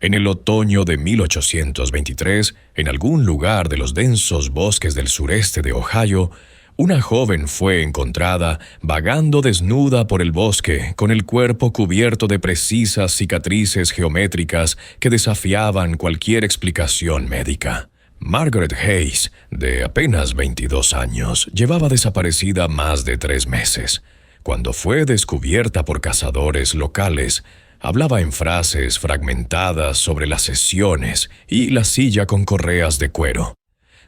En el otoño de 1823, en algún lugar de los densos bosques del sureste de Ohio, una joven fue encontrada vagando desnuda por el bosque, con el cuerpo cubierto de precisas cicatrices geométricas que desafiaban cualquier explicación médica. Margaret Hayes, de apenas 22 años, llevaba desaparecida más de 3 meses. Cuando fue descubierta por cazadores locales, hablaba en frases fragmentadas sobre las sesiones y la silla con correas de cuero.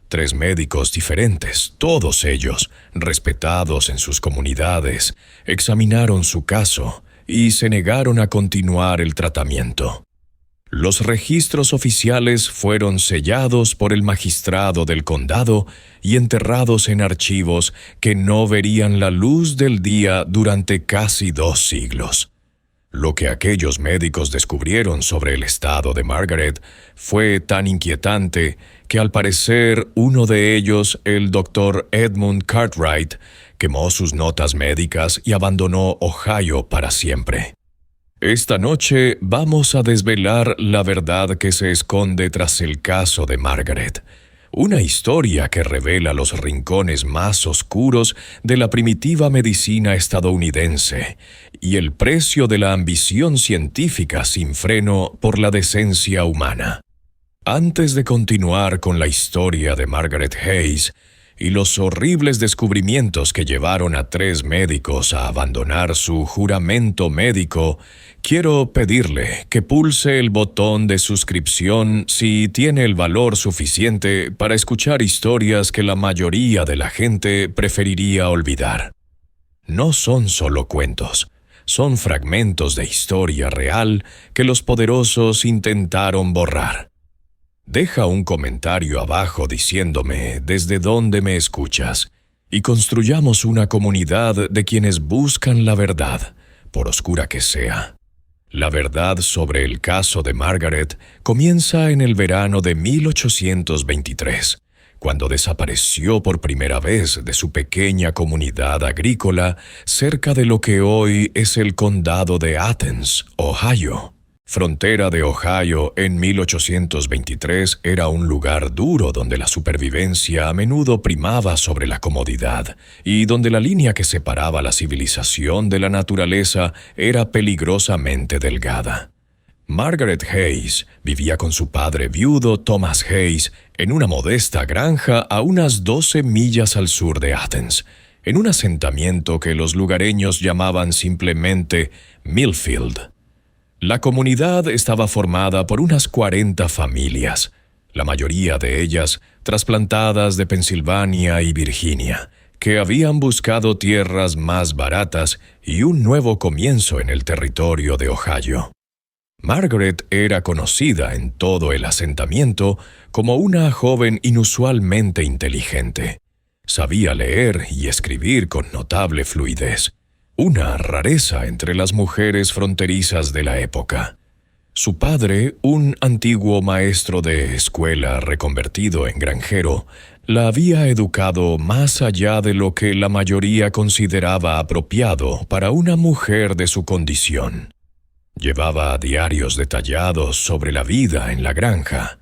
3 médicos diferentes, todos ellos, respetados en sus comunidades, examinaron su caso y se negaron a continuar el tratamiento. Los registros oficiales fueron sellados por el magistrado del condado y enterrados en archivos que no verían la luz del día durante casi 2 siglos. Lo que aquellos médicos descubrieron sobre el estado de Margaret fue tan inquietante que al parecer uno de ellos, el Dr. Edmund Cartwright, quemó sus notas médicas y abandonó Ohio para siempre. Esta noche vamos a desvelar la verdad que se esconde tras el caso de Margaret. Una historia que revela los rincones más oscuros de la primitiva medicina estadounidense y el precio de la ambición científica sin freno por la decencia humana. Antes de continuar con la historia de Margaret Hayes y los horribles descubrimientos que llevaron a 3 médicos a abandonar su juramento médico, quiero pedirle que pulse el botón de suscripción si tiene el valor suficiente para escuchar historias que la mayoría de la gente preferiría olvidar. No son solo cuentos, son fragmentos de historia real que los poderosos intentaron borrar. Deja un comentario abajo diciéndome desde dónde me escuchas y construyamos una comunidad de quienes buscan la verdad, por oscura que sea. La verdad sobre el caso de Margaret comienza en el verano de 1823, cuando desapareció por primera vez de su pequeña comunidad agrícola cerca de lo que hoy es el condado de Athens, Ohio. Frontera de Ohio en 1823 era un lugar duro donde la supervivencia a menudo primaba sobre la comodidad y donde la línea que separaba la civilización de la naturaleza era peligrosamente delgada. Margaret Hayes vivía con su padre viudo Thomas Hayes en una modesta granja a unas 12 millas al sur de Athens, en un asentamiento que los lugareños llamaban simplemente Millfield. La comunidad estaba formada por unas 40 familias, la mayoría de ellas trasplantadas de Pensilvania y Virginia, que habían buscado tierras más baratas y un nuevo comienzo en el territorio de Ohio. Margaret era conocida en todo el asentamiento como una joven inusualmente inteligente. Sabía leer y escribir con notable fluidez, una rareza entre las mujeres fronterizas de la época. Su padre, un antiguo maestro de escuela reconvertido en granjero, la había educado más allá de lo que la mayoría consideraba apropiado para una mujer de su condición. Llevaba diarios detallados sobre la vida en la granja.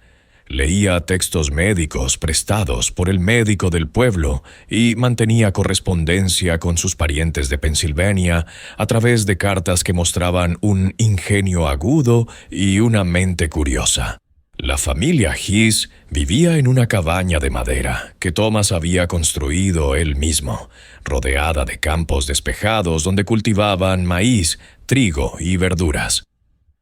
Leía textos médicos prestados por el médico del pueblo y mantenía correspondencia con sus parientes de Pensilvania a través de cartas que mostraban un ingenio agudo y una mente curiosa. La familia Hayes vivía en una cabaña de madera que Thomas había construido él mismo, rodeada de campos despejados donde cultivaban maíz, trigo y verduras.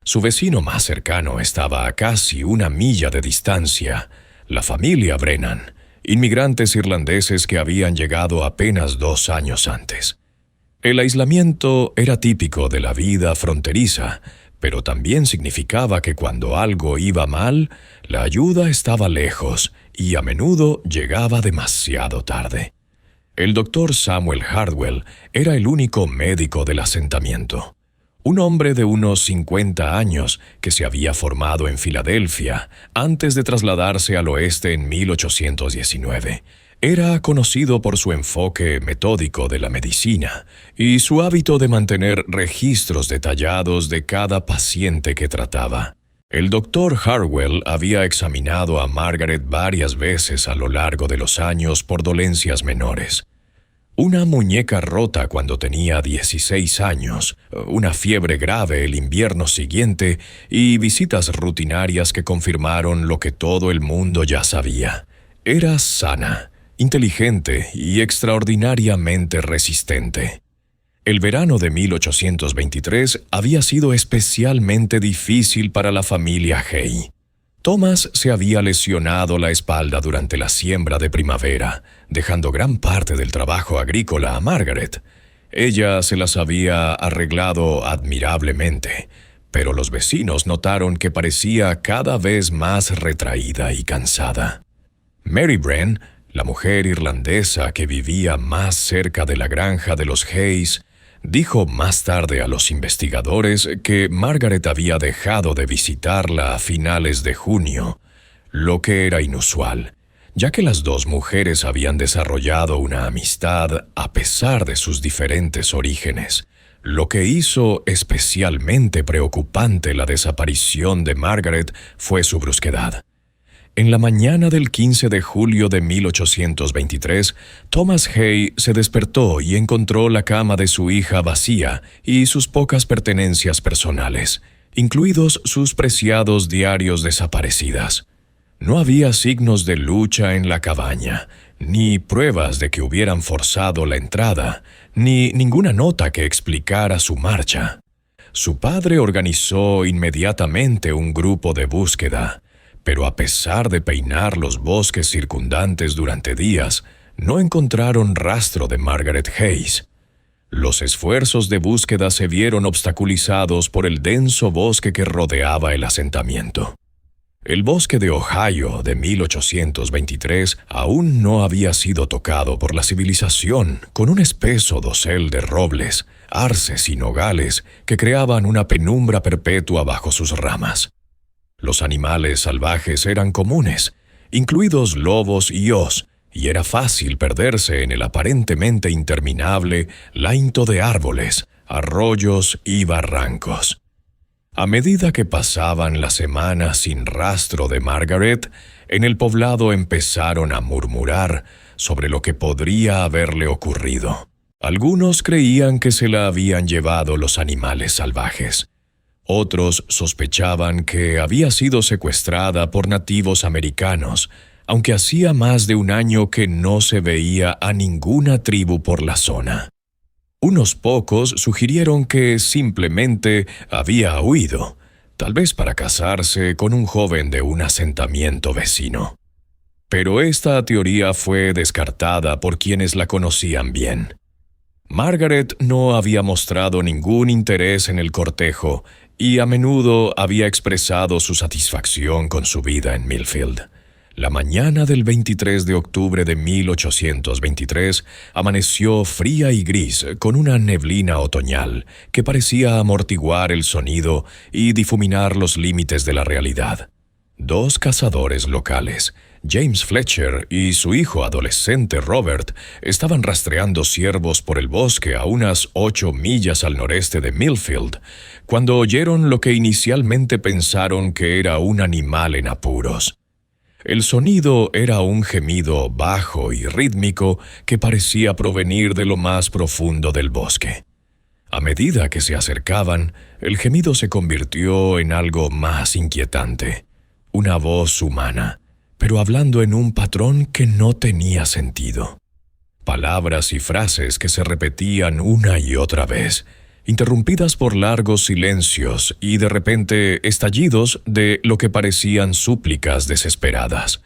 Su vecino más cercano estaba a casi 1 milla de distancia, la familia Brennan, inmigrantes irlandeses que habían llegado apenas 2 años antes. El aislamiento era típico de la vida fronteriza, pero también significaba que cuando algo iba mal, la ayuda estaba lejos y a menudo llegaba demasiado tarde. El doctor Samuel Hardwell era el único médico del asentamiento. Un hombre de unos 50 años que se había formado en Filadelfia antes de trasladarse al oeste en 1819. Era conocido por su enfoque metódico de la medicina y su hábito de mantener registros detallados de cada paciente que trataba. El doctor Harwell había examinado a Margaret varias veces a lo largo de los años por dolencias menores. Una muñeca rota cuando tenía 16 años, una fiebre grave el invierno siguiente y visitas rutinarias que confirmaron lo que todo el mundo ya sabía. Era sana, inteligente y extraordinariamente resistente. El verano de 1823 había sido especialmente difícil para la familia Hay. Thomas se había lesionado la espalda durante la siembra de primavera, dejando gran parte del trabajo agrícola a Margaret. Ella se las había arreglado admirablemente, pero los vecinos notaron que parecía cada vez más retraída y cansada. Mary Wren, la mujer irlandesa que vivía más cerca de la granja de los Hayes, dijo más tarde a los investigadores que Margaret había dejado de visitarla a finales de junio, lo que era inusual, ya que las dos mujeres habían desarrollado una amistad a pesar de sus diferentes orígenes, lo que hizo especialmente preocupante la desaparición de Margaret fue su brusquedad. En la mañana del 15 de julio de 1823, Thomas Hay se despertó y encontró la cama de su hija vacía y sus pocas pertenencias personales, incluidos sus preciados diarios desaparecidas. No había signos de lucha en la cabaña, ni pruebas de que hubieran forzado la entrada, ni ninguna nota que explicara su marcha. Su padre organizó inmediatamente un grupo de búsqueda, pero a pesar de peinar los bosques circundantes durante días, no encontraron rastro de Margaret Hayes. Los esfuerzos de búsqueda se vieron obstaculizados por el denso bosque que rodeaba el asentamiento. El bosque de Ohio de 1823 aún no había sido tocado por la civilización, con un espeso dosel de robles, arces y nogales que creaban una penumbra perpetua bajo sus ramas. Los animales salvajes eran comunes, incluidos lobos y os, y era fácil perderse en el aparentemente interminable lainto de árboles, arroyos y barrancos. A medida que pasaban las semanas sin rastro de Margaret, en el poblado empezaron a murmurar sobre lo que podría haberle ocurrido. Algunos creían que se la habían llevado los animales salvajes. Otros sospechaban que había sido secuestrada por nativos americanos, aunque hacía más de un año que no se veía a ninguna tribu por la zona. Unos pocos sugirieron que simplemente había huido, tal vez para casarse con un joven de un asentamiento vecino. Pero esta teoría fue descartada por quienes la conocían bien. Margaret no había mostrado ningún interés en el cortejo y a menudo había expresado su satisfacción con su vida en Millfield. La mañana del 23 de octubre de 1823 amaneció fría y gris con una neblina otoñal que parecía amortiguar el sonido y difuminar los límites de la realidad. Dos cazadores locales, James Fletcher y su hijo adolescente Robert, estaban rastreando ciervos por el bosque a unas 8 millas al noreste de Millfield, cuando oyeron lo que inicialmente pensaron que era un animal en apuros. El sonido era un gemido bajo y rítmico que parecía provenir de lo más profundo del bosque. A medida que se acercaban, el gemido se convirtió en algo más inquietante, una voz humana, pero hablando en un patrón que no tenía sentido. Palabras y frases que se repetían una y otra vez, interrumpidas por largos silencios y de repente estallidos de lo que parecían súplicas desesperadas.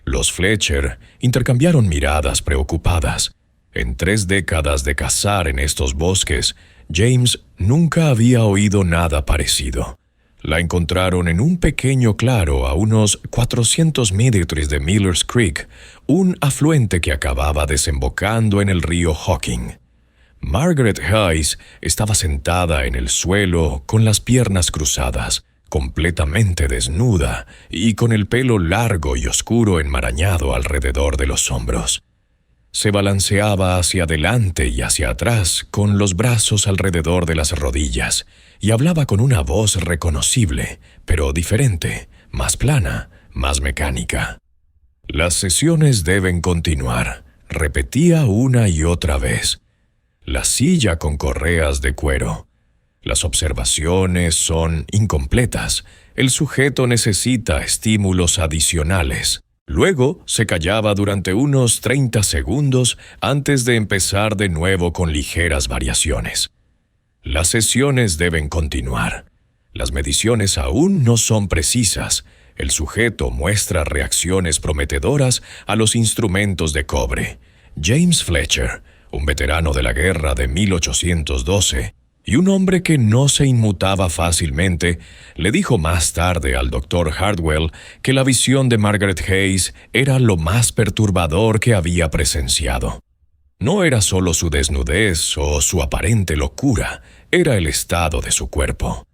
Los Fletcher intercambiaron miradas preocupadas. En 3 décadas de cazar en estos bosques, James nunca había oído nada parecido. La encontraron en un pequeño claro a unos 400 millas de Miller's Creek, un afluente que acababa desembocando en el río Hocking. Margaret Hayes estaba sentada en el suelo con las piernas cruzadas, completamente desnuda y con el pelo largo y oscuro enmarañado alrededor de los hombros. Se balanceaba hacia adelante y hacia atrás con los brazos alrededor de las rodillas y hablaba con una voz reconocible, pero diferente, más plana, más mecánica. «Las sesiones deben continuar», repetía una y otra vez. «La silla con correas de cuero. Las observaciones son incompletas. El sujeto necesita estímulos adicionales». Luego se callaba durante unos 30 segundos antes de empezar de nuevo con ligeras variaciones. «Las sesiones deben continuar. Las mediciones aún no son precisas. El sujeto muestra reacciones prometedoras a los instrumentos de cobre». James Fletcher, un veterano de la guerra de 1812, y un hombre que no se inmutaba fácilmente, le dijo más tarde al Dr. Hardwell que la visión de Margaret Hayes era lo más perturbador que había presenciado. No era solo su desnudez o su aparente locura, era el estado de su cuerpo.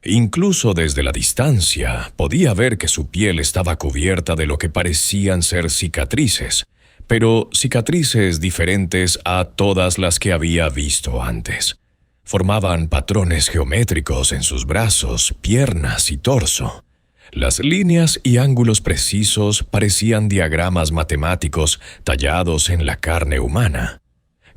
Incluso desde la distancia podía ver que su piel estaba cubierta de lo que parecían ser cicatrices, pero cicatrices diferentes a todas las que había visto antes. Formaban patrones geométricos en sus brazos, piernas y torso. Las líneas y ángulos precisos parecían diagramas matemáticos tallados en la carne humana.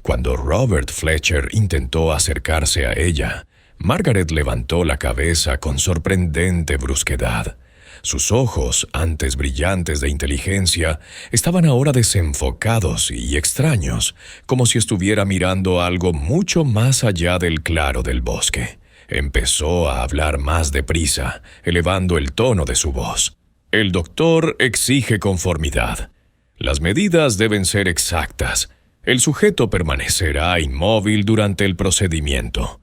Cuando Robert Fletcher intentó acercarse a ella, Margaret levantó la cabeza con sorprendente brusquedad. Sus ojos, antes brillantes de inteligencia, estaban ahora desenfocados y extraños, como si estuviera mirando algo mucho más allá del claro del bosque. Empezó a hablar más deprisa, elevando el tono de su voz. «El doctor exige conformidad. Las medidas deben ser exactas. El sujeto permanecerá inmóvil durante el procedimiento.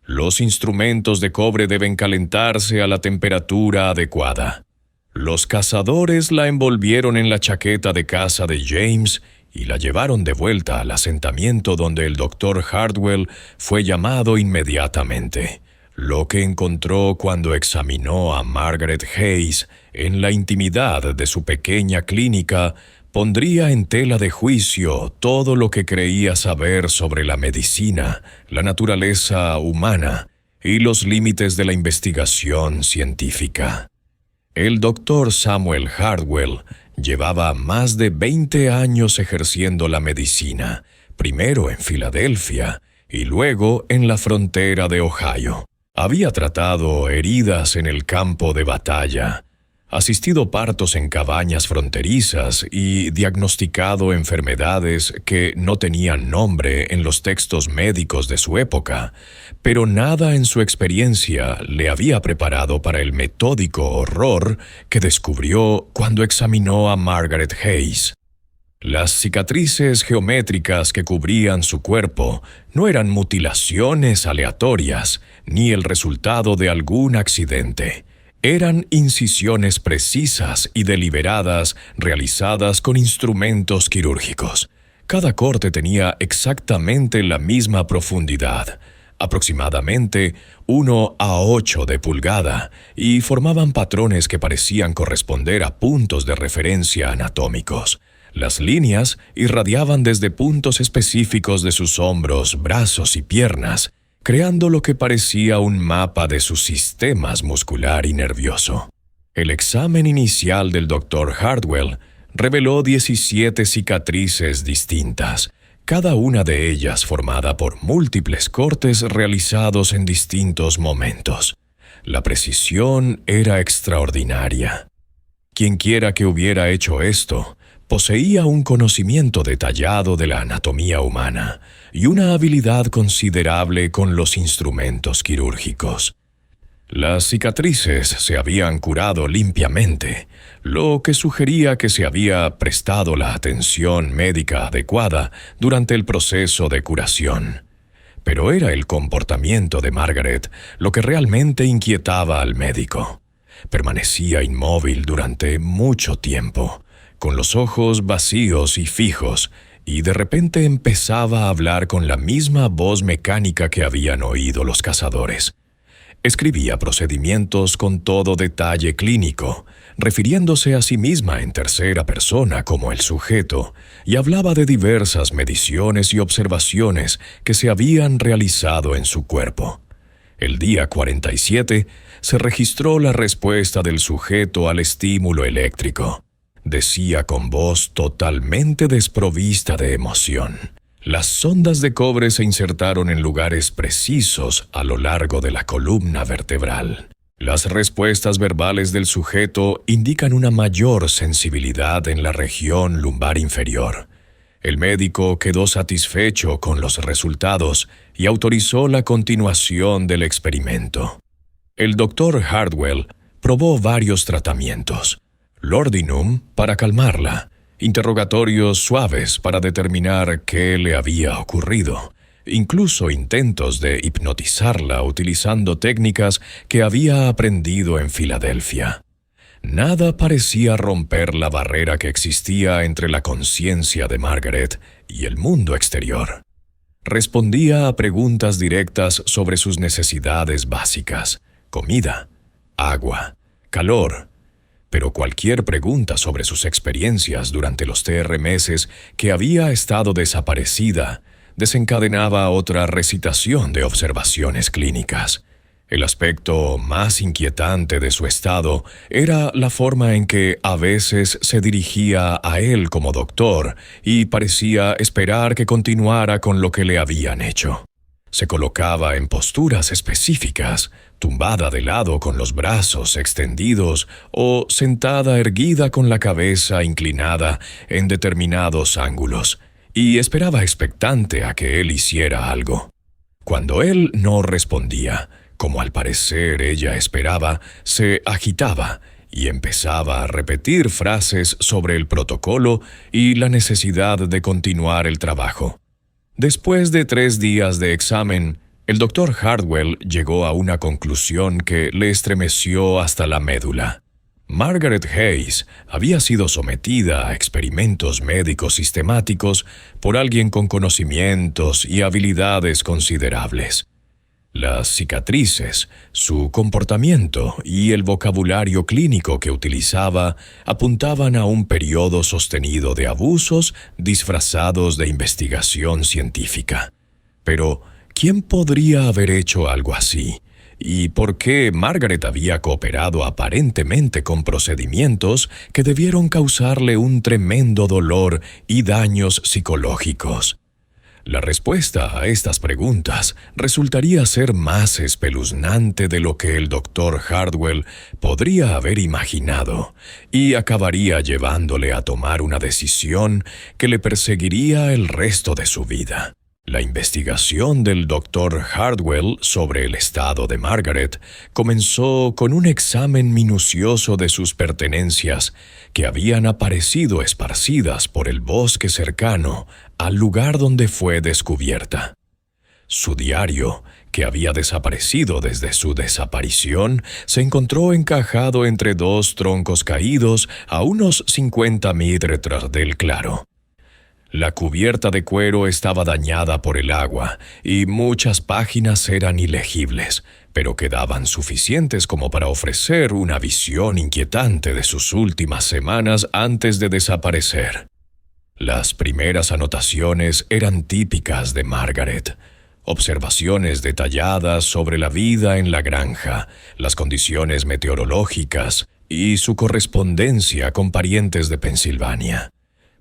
Los instrumentos de cobre deben calentarse a la temperatura adecuada». Los cazadores la envolvieron en la chaqueta de caza de James y la llevaron de vuelta al asentamiento donde el Dr. Hardwell fue llamado inmediatamente. Lo que encontró cuando examinó a Margaret Hayes en la intimidad de su pequeña clínica pondría en tela de juicio todo lo que creía saber sobre la medicina, la naturaleza humana y los límites de la investigación científica. El Dr. Samuel Hardwell llevaba más de 20 años ejerciendo la medicina, primero en Filadelfia y luego en la frontera de Ohio. Había tratado heridas en el campo de batalla, asistido partos en cabañas fronterizas y diagnosticado enfermedades que no tenían nombre en los textos médicos de su época, pero nada en su experiencia le había preparado para el metódico horror que descubrió cuando examinó a Margaret Hayes. Las cicatrices geométricas que cubrían su cuerpo no eran mutilaciones aleatorias ni el resultado de algún accidente. Eran incisiones precisas y deliberadas realizadas con instrumentos quirúrgicos. Cada corte tenía exactamente la misma profundidad, aproximadamente 1 a 8 de pulgada, y formaban patrones que parecían corresponder a puntos de referencia anatómicos. Las líneas irradiaban desde puntos específicos de sus hombros, brazos y piernas, creando lo que parecía un mapa de sus sistemas muscular y nervioso. El examen inicial del Dr. Hardwell reveló 17 cicatrices distintas, cada una de ellas formada por múltiples cortes realizados en distintos momentos. La precisión era extraordinaria. Quienquiera que hubiera hecho esto, poseía un conocimiento detallado de la anatomía humana y una habilidad considerable con los instrumentos quirúrgicos. Las cicatrices se habían curado limpiamente, lo que sugería que se había prestado la atención médica adecuada durante el proceso de curación. Pero era el comportamiento de Margaret lo que realmente inquietaba al médico. Permanecía inmóvil durante mucho tiempo, con los ojos vacíos y fijos, y de repente empezaba a hablar con la misma voz mecánica que habían oído los cazadores. Escribía procedimientos con todo detalle clínico, refiriéndose a sí misma en tercera persona como el sujeto, y hablaba de diversas mediciones y observaciones que se habían realizado en su cuerpo. El día 47 se registró la respuesta del sujeto al estímulo eléctrico. Decía con voz totalmente desprovista de emoción. Las sondas de cobre se insertaron en lugares precisos a lo largo de la columna vertebral. Las respuestas verbales del sujeto indican una mayor sensibilidad en la región lumbar inferior. El médico quedó satisfecho con los resultados y autorizó la continuación del experimento. El doctor Hardwell probó varios tratamientos. Laudanum para calmarla, interrogatorios suaves para determinar qué le había ocurrido, incluso intentos de hipnotizarla utilizando técnicas que había aprendido en Filadelfia. Nada parecía romper la barrera que existía entre la conciencia de Margaret y el mundo exterior. Respondía a preguntas directas sobre sus necesidades básicas: comida, agua, calor. Pero cualquier pregunta sobre sus experiencias durante los meses que había estado desaparecida desencadenaba otra recitación de observaciones clínicas. El aspecto más inquietante de su estado era la forma en que a veces se dirigía a él como doctor y parecía esperar que continuara con lo que le habían hecho. Se colocaba en posturas específicas, tumbada de lado con los brazos extendidos o sentada erguida con la cabeza inclinada en determinados ángulos, y esperaba expectante a que él hiciera algo. Cuando él no respondía, como al parecer ella esperaba, se agitaba y empezaba a repetir frases sobre el protocolo y la necesidad de continuar el trabajo. Después de 3 días de examen, el doctor Hardwell llegó a una conclusión que le estremeció hasta la médula. Margaret Hayes había sido sometida a experimentos médicos sistemáticos por alguien con conocimientos y habilidades considerables. Las cicatrices, su comportamiento y el vocabulario clínico que utilizaba apuntaban a un periodo sostenido de abusos disfrazados de investigación científica. Pero, ¿quién podría haber hecho algo así? ¿Y por qué Margaret había cooperado aparentemente con procedimientos que debieron causarle un tremendo dolor y daños psicológicos? La respuesta a estas preguntas resultaría ser más espeluznante de lo que el doctor Hardwell podría haber imaginado y acabaría llevándole a tomar una decisión que le perseguiría el resto de su vida. La investigación del doctor Hardwell sobre el estado de Margaret comenzó con un examen minucioso de sus pertenencias que habían aparecido esparcidas por el bosque cercano al lugar donde fue descubierta. Su diario, que había desaparecido desde su desaparición, se encontró encajado entre 2 troncos caídos a unos 50 metros del claro. La cubierta de cuero estaba dañada por el agua y muchas páginas eran ilegibles, pero quedaban suficientes como para ofrecer una visión inquietante de sus últimas semanas antes de desaparecer. Las primeras anotaciones eran típicas de Margaret. Observaciones detalladas sobre la vida en la granja, las condiciones meteorológicas y su correspondencia con parientes de Pensilvania.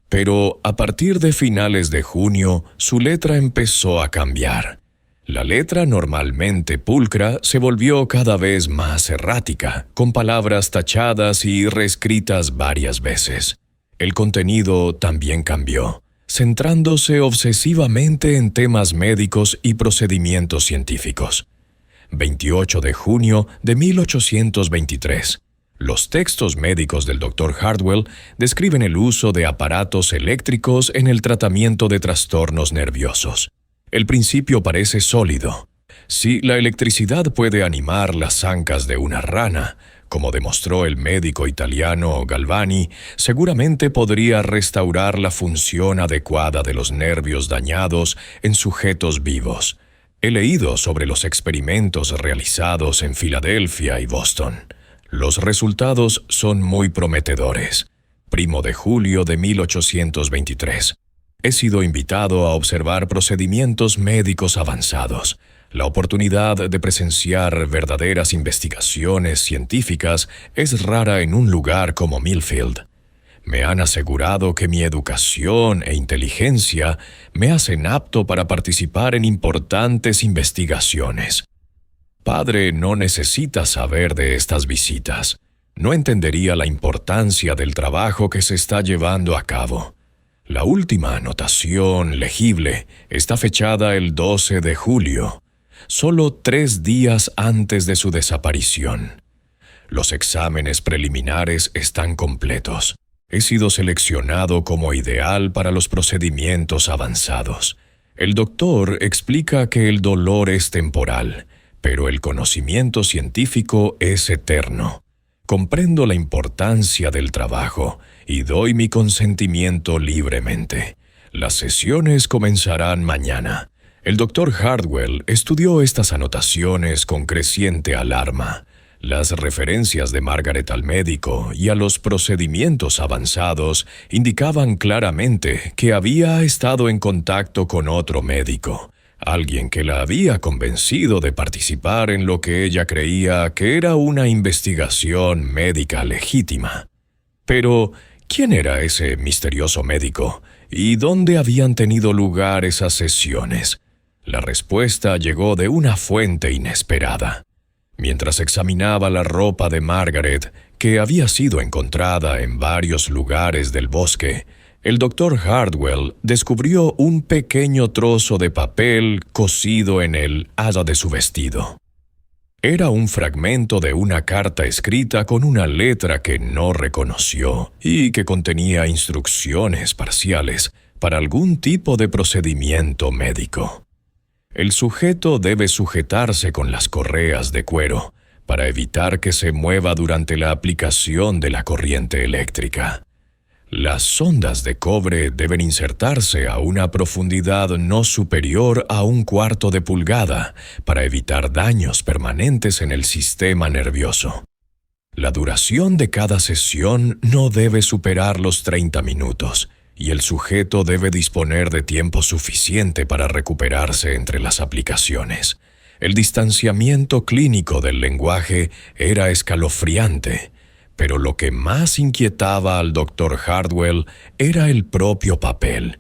Pero a partir de finales de junio, su letra empezó a cambiar. La letra normalmente pulcra se volvió cada vez más errática, con palabras tachadas y reescritas varias veces. El contenido también cambió, centrándose obsesivamente en temas médicos y procedimientos científicos. 28 de junio de 1823. Los textos médicos del Dr. Hardwell describen el uso de aparatos eléctricos en el tratamiento de trastornos nerviosos. El principio parece sólido. Si la electricidad puede animar las ancas de una rana, como demostró el médico italiano Galvani, seguramente podría restaurar la función adecuada de los nervios dañados en sujetos vivos. He leído sobre los experimentos realizados en Filadelfia y Boston. Los resultados son muy prometedores. 1 de julio de 1823. He sido invitado a observar procedimientos médicos avanzados. La oportunidad de presenciar verdaderas investigaciones científicas es rara en un lugar como Millfield. Me han asegurado que mi educación e inteligencia me hacen apto para participar en importantes investigaciones. Padre no necesita saber de estas visitas. No entendería la importancia del trabajo que se está llevando a cabo. La última anotación legible está fechada el 12 de julio, solo 3 días antes de su desaparición. Los exámenes preliminares están completos. He sido seleccionado como ideal para los procedimientos avanzados. El doctor explica que el dolor es temporal, pero el conocimiento científico es eterno. Comprendo la importancia del trabajo y doy mi consentimiento libremente. Las sesiones comenzarán mañana. El doctor Hardwell estudió estas anotaciones con creciente alarma. Las referencias de Margaret al médico y a los procedimientos avanzados indicaban claramente que había estado en contacto con otro médico, alguien que la había convencido de participar en lo que ella creía que era una investigación médica legítima. Pero, ¿quién era ese misterioso médico? ¿Y dónde habían tenido lugar esas sesiones? La respuesta llegó de una fuente inesperada. Mientras examinaba la ropa de Margaret, que había sido encontrada en varios lugares del bosque, el doctor Hardwell descubrió un pequeño trozo de papel cosido en el hada de su vestido. Era un fragmento de una carta escrita con una letra que no reconoció y que contenía instrucciones parciales para algún tipo de procedimiento médico. El sujeto debe sujetarse con las correas de cuero para evitar que se mueva durante la aplicación de la corriente eléctrica. Las sondas de cobre deben insertarse a una profundidad no superior a 1/4 de pulgada para evitar daños permanentes en el sistema nervioso. La duración de cada sesión no debe superar los 30 minutos. Y el sujeto debe disponer de tiempo suficiente para recuperarse entre las aplicaciones. El distanciamiento clínico del lenguaje era escalofriante, pero lo que más inquietaba al doctor Hardwell era el propio papel.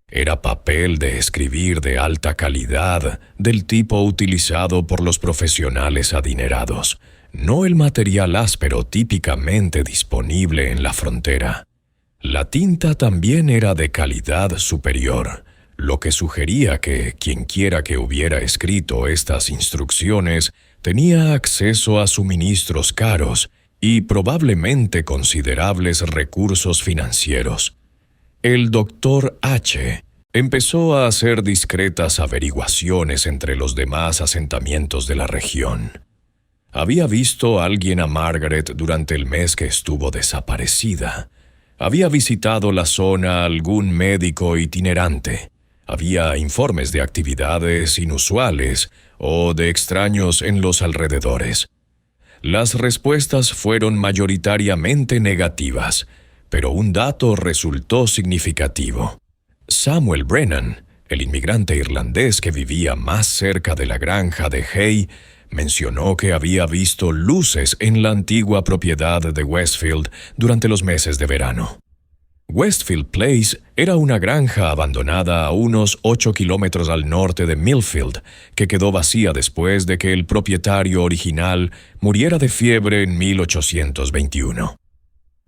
Era papel de escribir de alta calidad, del tipo utilizado por los profesionales adinerados, no el material áspero típicamente disponible en la frontera. La tinta también era de calidad superior, lo que sugería que quienquiera que hubiera escrito estas instrucciones tenía acceso a suministros caros y probablemente considerables recursos financieros. El doctor H. empezó a hacer discretas averiguaciones entre los demás asentamientos de la región. Había visto a alguien a Margaret durante el mes que estuvo desaparecida. Había visitado la zona algún médico itinerante. Había informes de actividades inusuales o de extraños en los alrededores. Las respuestas fueron mayoritariamente negativas, pero un dato resultó significativo. Samuel Brennan, el inmigrante irlandés que vivía más cerca de la granja de Hay, mencionó que había visto luces en la antigua propiedad de Westfield durante los meses de verano. Westfield Place era una granja abandonada a unos 8 kilómetros al norte de Millfield, que quedó vacía después de que el propietario original muriera de fiebre en 1821.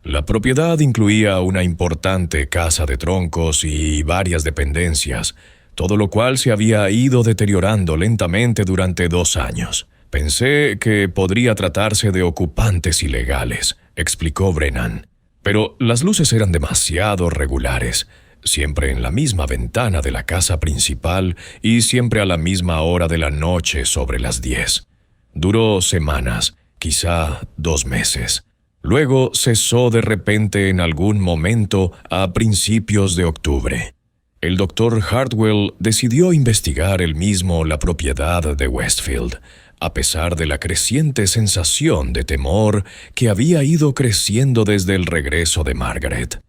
La propiedad incluía una importante casa de troncos y varias dependencias, todo lo cual se había ido deteriorando lentamente durante 2 años. Pensé que podría tratarse de ocupantes ilegales, explicó Brennan. Pero las luces eran demasiado regulares, siempre en la misma ventana de la casa principal y siempre a la misma hora de la noche sobre las 10. Duró semanas, quizá 2 meses. Luego cesó de repente en algún momento a principios de octubre. El doctor Hardwell decidió investigar él mismo la propiedad de Westfield, a pesar de la creciente sensación de temor que había ido creciendo desde el regreso de Margaret.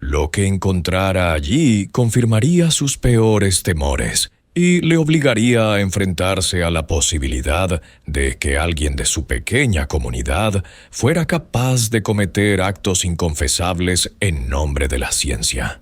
Lo que encontrara allí confirmaría sus peores temores, y le obligaría a enfrentarse a la posibilidad de que alguien de su pequeña comunidad fuera capaz de cometer actos inconfesables en nombre de la ciencia.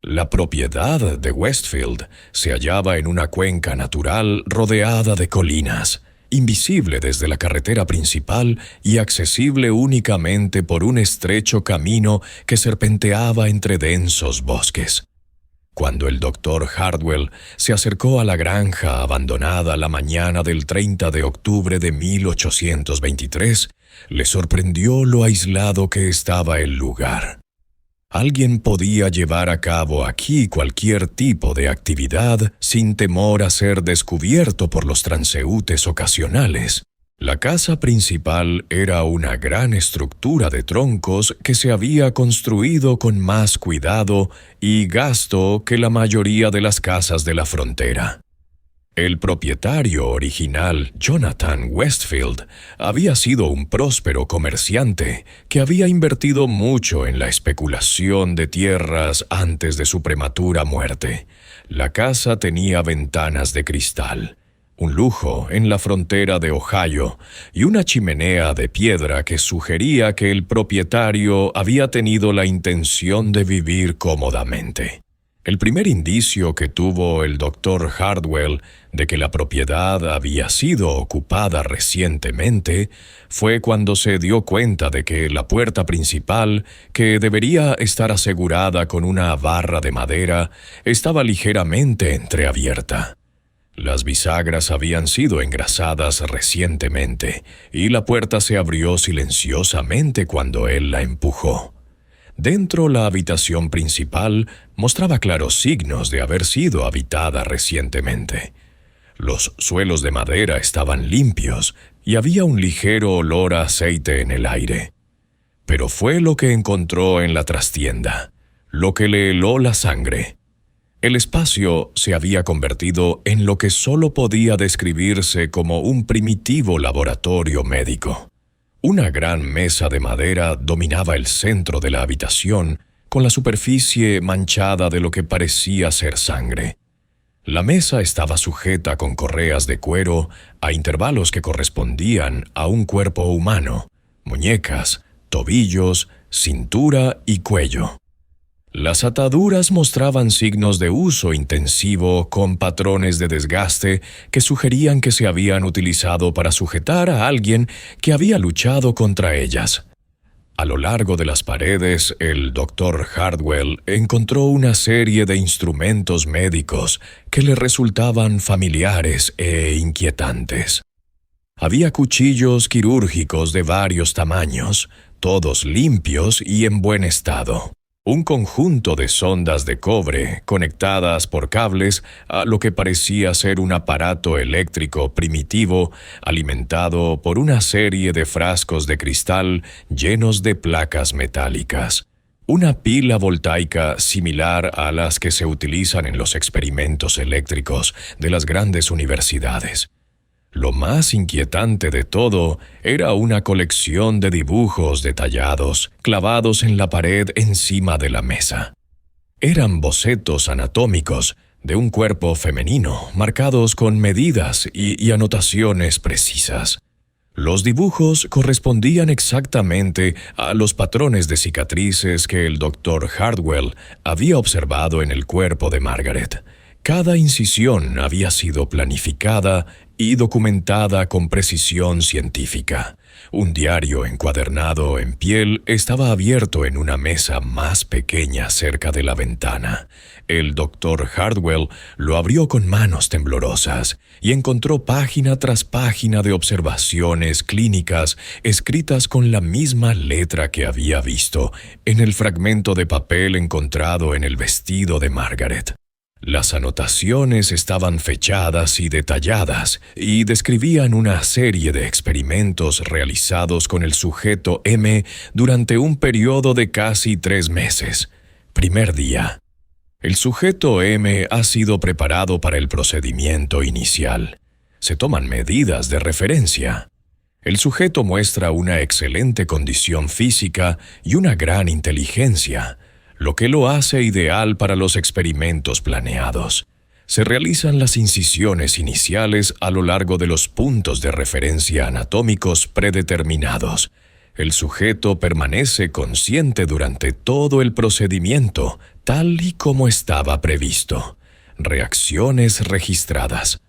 La propiedad de Westfield se hallaba en una cuenca natural rodeada de colinas, invisible desde la carretera principal y accesible únicamente por un estrecho camino que serpenteaba entre densos bosques. Cuando el doctor Hardwell se acercó a la granja abandonada la mañana del 30 de octubre de 1823, le sorprendió lo aislado que estaba el lugar. Alguien podía llevar a cabo aquí cualquier tipo de actividad sin temor a ser descubierto por los transeúntes ocasionales. La casa principal era una gran estructura de troncos que se había construido con más cuidado y gasto que la mayoría de las casas de la frontera. El propietario original, Jonathan Westfield, había sido un próspero comerciante que había invertido mucho en la especulación de tierras antes de su prematura muerte. La casa tenía ventanas de cristal, un lujo en la frontera de Ohio, y una chimenea de piedra que sugería que el propietario había tenido la intención de vivir cómodamente. El primer indicio que tuvo el doctor Hardwell de que la propiedad había sido ocupada recientemente fue cuando se dio cuenta de que la puerta principal, que debería estar asegurada con una barra de madera, estaba ligeramente entreabierta. Las bisagras habían sido engrasadas recientemente y la puerta se abrió silenciosamente cuando él la empujó. Dentro, la habitación principal mostraba claros signos de haber sido habitada recientemente. Los suelos de madera estaban limpios y había un ligero olor a aceite en el aire. Pero fue lo que encontró en la trastienda, lo que le heló la sangre. El espacio se había convertido en lo que solo podía describirse como un primitivo laboratorio médico. Una gran mesa de madera dominaba el centro de la habitación, con la superficie manchada de lo que parecía ser sangre. La mesa estaba sujeta con correas de cuero a intervalos que correspondían a un cuerpo humano, muñecas, tobillos, cintura y cuello. Las ataduras mostraban signos de uso intensivo con patrones de desgaste que sugerían que se habían utilizado para sujetar a alguien que había luchado contra ellas. A lo largo de las paredes, el doctor Hardwell encontró una serie de instrumentos médicos que le resultaban familiares e inquietantes. Había cuchillos quirúrgicos de varios tamaños, todos limpios y en buen estado. Un conjunto de sondas de cobre conectadas por cables a lo que parecía ser un aparato eléctrico primitivo alimentado por una serie de frascos de cristal llenos de placas metálicas. Una pila voltaica similar a las que se utilizan en los experimentos eléctricos de las grandes universidades. Lo más inquietante de todo era una colección de dibujos detallados, clavados en la pared encima de la mesa. Eran bocetos anatómicos de un cuerpo femenino, marcados con medidas y anotaciones precisas. Los dibujos correspondían exactamente a los patrones de cicatrices que el doctor Hardwell había observado en el cuerpo de Margaret. Cada incisión había sido planificada y documentada con precisión científica. Un diario encuadernado en piel estaba abierto en una mesa más pequeña cerca de la ventana. El doctor Hardwell lo abrió con manos temblorosas y encontró página tras página de observaciones clínicas escritas con la misma letra que había visto en el fragmento de papel encontrado en el vestido de Margaret. Las anotaciones estaban fechadas y detalladas y describían una serie de experimentos realizados con el sujeto M durante un periodo de casi 3 meses. Primer día. El sujeto M ha sido preparado para el procedimiento inicial. Se toman medidas de referencia. El sujeto muestra una excelente condición física y una gran inteligencia, lo que lo hace ideal para los experimentos planeados. Se realizan las incisiones iniciales a lo largo de los puntos de referencia anatómicos predeterminados. El sujeto permanece consciente durante todo el procedimiento, tal y como estaba previsto. Reacciones registradas.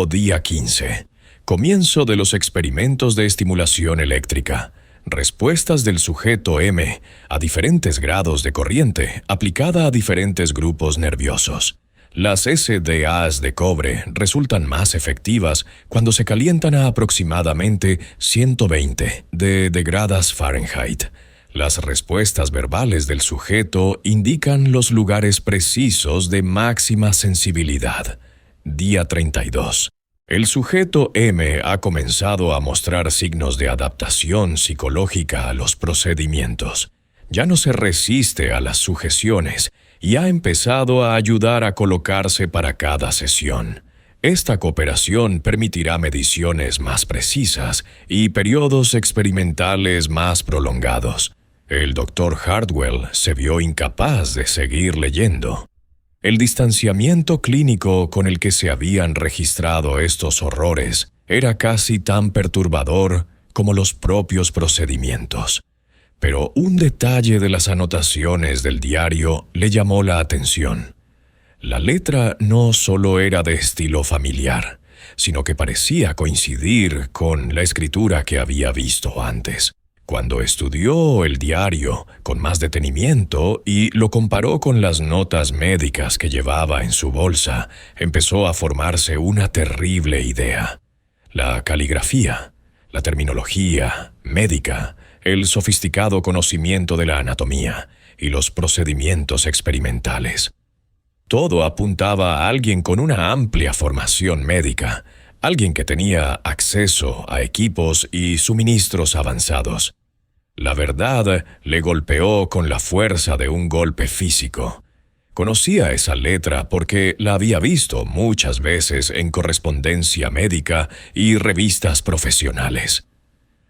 Día 15. Comienzo de los experimentos de estimulación eléctrica. Respuestas del sujeto M a diferentes grados de corriente aplicada a diferentes grupos nerviosos. Las SDAs de cobre resultan más efectivas cuando se calientan a aproximadamente 120 degrees Fahrenheit. Las respuestas verbales del sujeto indican los lugares precisos de máxima sensibilidad. Día 32. El sujeto M ha comenzado a mostrar signos de adaptación psicológica a los procedimientos. Ya no se resiste a las sujeciones y ha empezado a ayudar a colocarse para cada sesión. Esta cooperación permitirá mediciones más precisas y periodos experimentales más prolongados. El Dr. Hardwell se vio incapaz de seguir leyendo. El distanciamiento clínico con el que se habían registrado estos horrores era casi tan perturbador como los propios procedimientos. Pero un detalle de las anotaciones del diario le llamó la atención. La letra no solo era de estilo familiar, sino que parecía coincidir con la escritura que había visto antes. Cuando estudió el diario con más detenimiento y lo comparó con las notas médicas que llevaba en su bolsa, empezó a formarse una terrible idea. La caligrafía, la terminología médica, el sofisticado conocimiento de la anatomía y los procedimientos experimentales. Todo apuntaba a alguien con una amplia formación médica, alguien que tenía acceso a equipos y suministros avanzados. La verdad le golpeó con la fuerza de un golpe físico. Conocía esa letra porque la había visto muchas veces en correspondencia médica y revistas profesionales.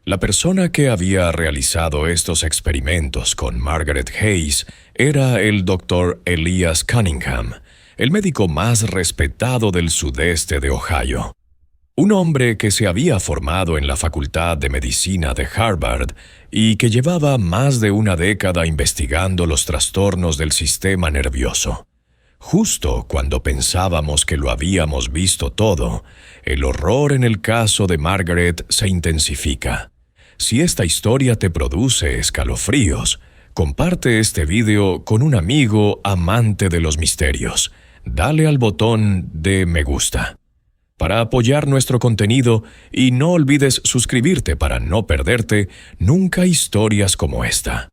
La persona que había realizado estos experimentos con Margaret Hayes era el Dr. Elias Cunningham, el médico más respetado del sudeste de Ohio. Un hombre que se había formado en la Facultad de Medicina de Harvard y que llevaba más de una década investigando los trastornos del sistema nervioso. Justo cuando pensábamos que lo habíamos visto todo, el horror en el caso de Margaret se intensifica. Si esta historia te produce escalofríos, comparte este video con un amigo amante de los misterios. Dale al botón de me gusta para apoyar nuestro contenido y no olvides suscribirte para no perderte nunca historias como esta.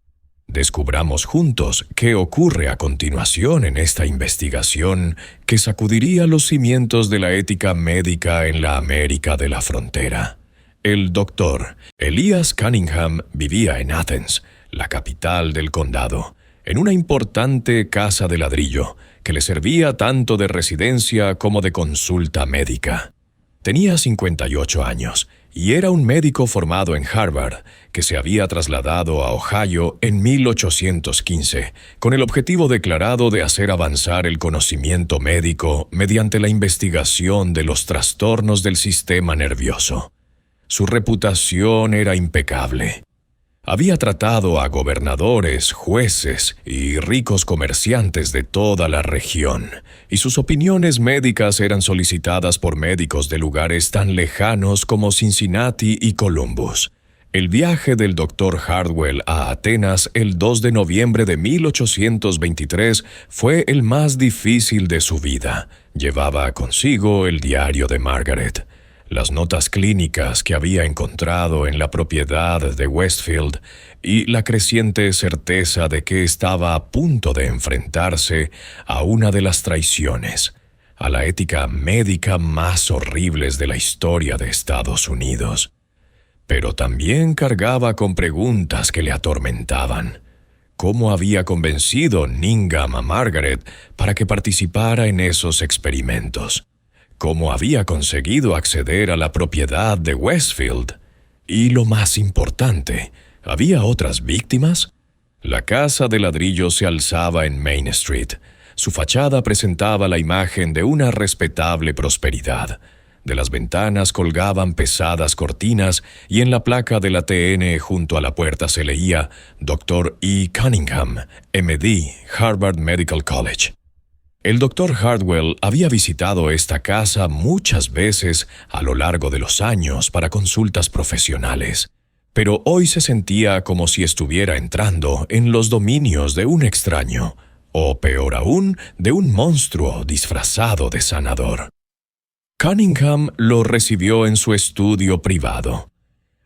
Descubramos juntos qué ocurre a continuación en esta investigación que sacudiría los cimientos de la ética médica en la América de la frontera. El doctor Elias Cunningham vivía en Athens, la capital del condado, en una importante casa de ladrillo que le servía tanto de residencia como de consulta médica. Tenía 58 años y era un médico formado en Harvard que se había trasladado a Ohio en 1815 con el objetivo declarado de hacer avanzar el conocimiento médico mediante la investigación de los trastornos del sistema nervioso. Su reputación era impecable. Había tratado a gobernadores, jueces y ricos comerciantes de toda la región, y sus opiniones médicas eran solicitadas por médicos de lugares tan lejanos como Cincinnati y Columbus. El viaje del Dr. Hardwell a Atenas el 2 de noviembre de 1823 fue el más difícil de su vida. Llevaba consigo el diario de Margaret, las notas clínicas que había encontrado en la propiedad de Westfield y la creciente certeza de que estaba a punto de enfrentarse a una de las traiciones, a la ética médica más horribles de la historia de Estados Unidos. Pero también cargaba con preguntas que le atormentaban. ¿Cómo había convencido Ningham a Margaret para que participara en esos experimentos? ¿Cómo había conseguido acceder a la propiedad de Westfield? Y lo más importante, ¿había otras víctimas? La casa de ladrillo se alzaba en Main Street. Su fachada presentaba la imagen de una respetable prosperidad. De las ventanas colgaban pesadas cortinas y en la placa de la TN junto a la puerta se leía Dr. E. Cunningham, M.D., Harvard Medical College. El Dr. Hardwell había visitado esta casa muchas veces a lo largo de los años para consultas profesionales, pero hoy se sentía como si estuviera entrando en los dominios de un extraño, o peor aún, de un monstruo disfrazado de sanador. Cunningham lo recibió en su estudio privado,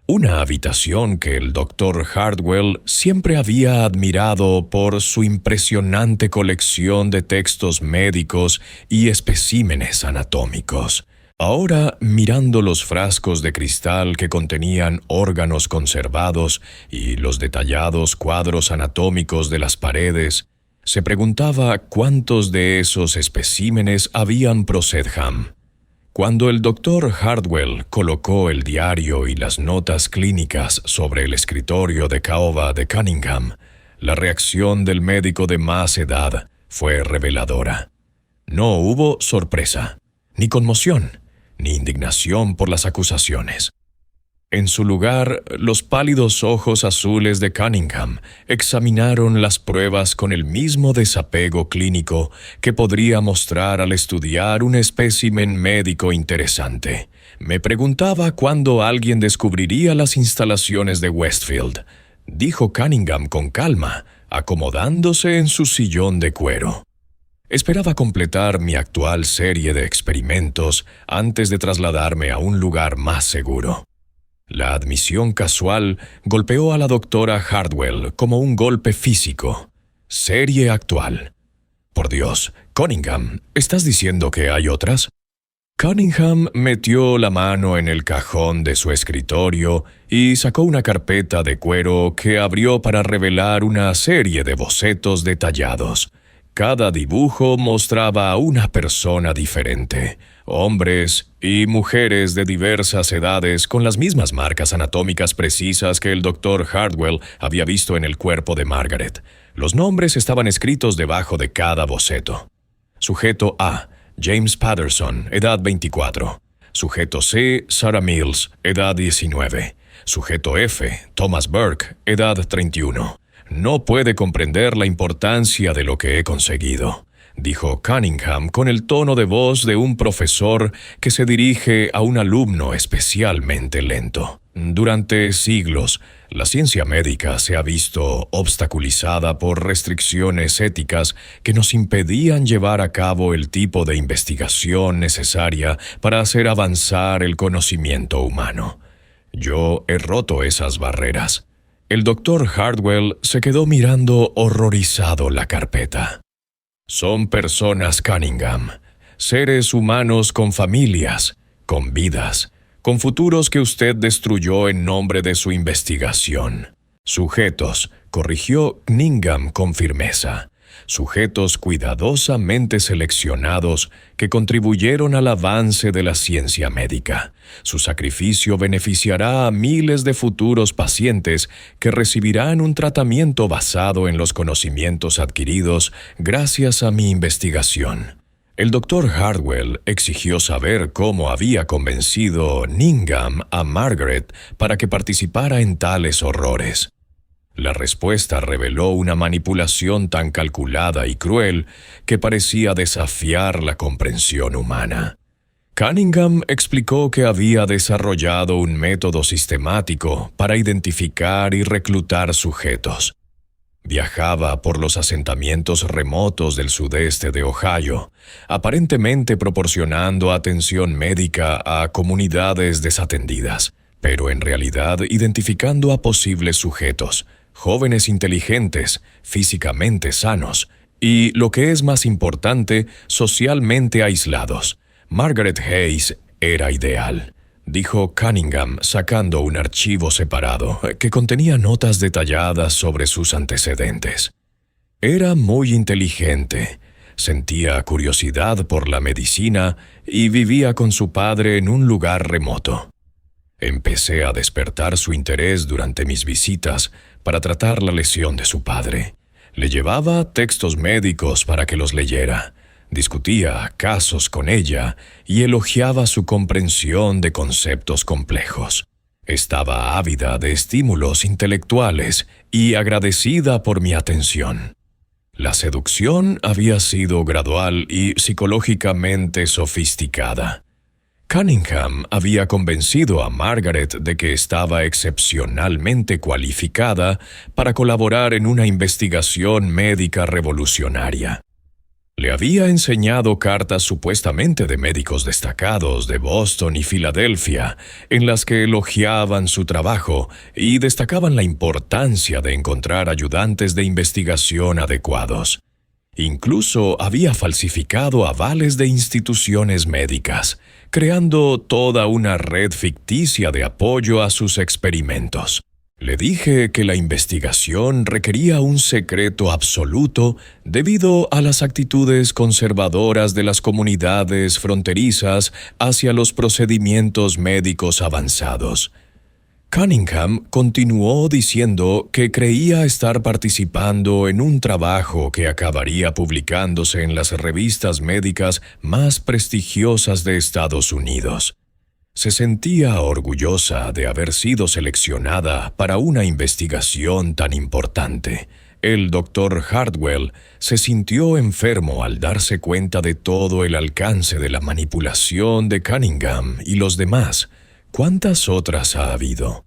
una habitación que el Dr. Hardwell siempre había admirado por su impresionante colección de textos médicos y especímenes anatómicos. Ahora, mirando los frascos de cristal que contenían órganos conservados y los detallados cuadros anatómicos de las paredes, se preguntaba cuántos de esos especímenes habían Procedham. Cuando el Dr. Hardwell colocó el diario y las notas clínicas sobre el escritorio de caoba de Cunningham, la reacción del médico de más edad fue reveladora. No hubo sorpresa, ni conmoción, ni indignación por las acusaciones. En su lugar, los pálidos ojos azules de Cunningham examinaron las pruebas con el mismo desapego clínico que podría mostrar al estudiar un espécimen médico interesante. Me preguntaba cuándo alguien descubriría las instalaciones de Westfield, dijo Cunningham con calma, acomodándose en su sillón de cuero. Esperaba completar mi actual serie de experimentos antes de trasladarme a un lugar más seguro. La admisión casual golpeó a la doctora Hardwell como un golpe físico. Serie actual. Por Dios, Cunningham, ¿estás diciendo que hay otras? Cunningham metió la mano en el cajón de su escritorio y sacó una carpeta de cuero que abrió para revelar una serie de bocetos detallados. Cada dibujo mostraba a una persona diferente, hombres y mujeres de diversas edades con las mismas marcas anatómicas precisas que el Dr. Hardwell había visto en el cuerpo de Margaret. Los nombres estaban escritos debajo de cada boceto. Sujeto A, James Patterson, edad 24. Sujeto C, Sarah Mills, edad 19. Sujeto F, Thomas Burke, edad 31. No puede comprender la importancia de lo que he conseguido, dijo Cunningham con el tono de voz de un profesor que se dirige a un alumno especialmente lento. Durante siglos, la ciencia médica se ha visto obstaculizada por restricciones éticas que nos impedían llevar a cabo el tipo de investigación necesaria para hacer avanzar el conocimiento humano. Yo he roto esas barreras. El Dr. Hardwell se quedó mirando horrorizado la carpeta. Son personas, Cunningham, seres humanos con familias, con vidas, con futuros que usted destruyó en nombre de su investigación. Sujetos, corrigió Cunningham con firmeza. Sujetos cuidadosamente seleccionados que contribuyeron al avance de la ciencia médica. Su sacrificio beneficiará a miles de futuros pacientes que recibirán un tratamiento basado en los conocimientos adquiridos gracias a mi investigación. El Dr. Hardwell exigió saber cómo había convencido Cunningham a Margaret para que participara en tales horrores. La respuesta reveló una manipulación tan calculada y cruel que parecía desafiar la comprensión humana. Cunningham explicó que había desarrollado un método sistemático para identificar y reclutar sujetos. Viajaba por los asentamientos remotos del sudeste de Ohio, aparentemente proporcionando atención médica a comunidades desatendidas, pero en realidad identificando a posibles sujetos, jóvenes inteligentes, físicamente sanos y, lo que es más importante, socialmente aislados. Margaret Hayes era ideal, dijo Cunningham sacando un archivo separado que contenía notas detalladas sobre sus antecedentes. Era muy inteligente, sentía curiosidad por la medicina y vivía con su padre en un lugar remoto. Empecé a despertar su interés durante mis visitas para tratar la lesión de su padre. Le llevaba textos médicos para que los leyera, discutía casos con ella y elogiaba su comprensión de conceptos complejos. Estaba ávida de estímulos intelectuales y agradecida por mi atención. La seducción había sido gradual y psicológicamente sofisticada. Cunningham había convencido a Margaret de que estaba excepcionalmente cualificada para colaborar en una investigación médica revolucionaria. Le había enseñado cartas supuestamente de médicos destacados de Boston y Filadelfia, en las que elogiaban su trabajo y destacaban la importancia de encontrar ayudantes de investigación adecuados. Incluso había falsificado avales de instituciones médicas, creando toda una red ficticia de apoyo a sus experimentos. Le dije que la investigación requería un secreto absoluto debido a las actitudes conservadoras de las comunidades fronterizas hacia los procedimientos médicos avanzados. Cunningham continuó diciendo que creía estar participando en un trabajo que acabaría publicándose en las revistas médicas más prestigiosas de Estados Unidos. Se sentía orgullosa de haber sido seleccionada para una investigación tan importante. El Dr. Hartwell se sintió enfermo al darse cuenta de todo el alcance de la manipulación de Cunningham y los demás. ¿Cuántas otras ha habido?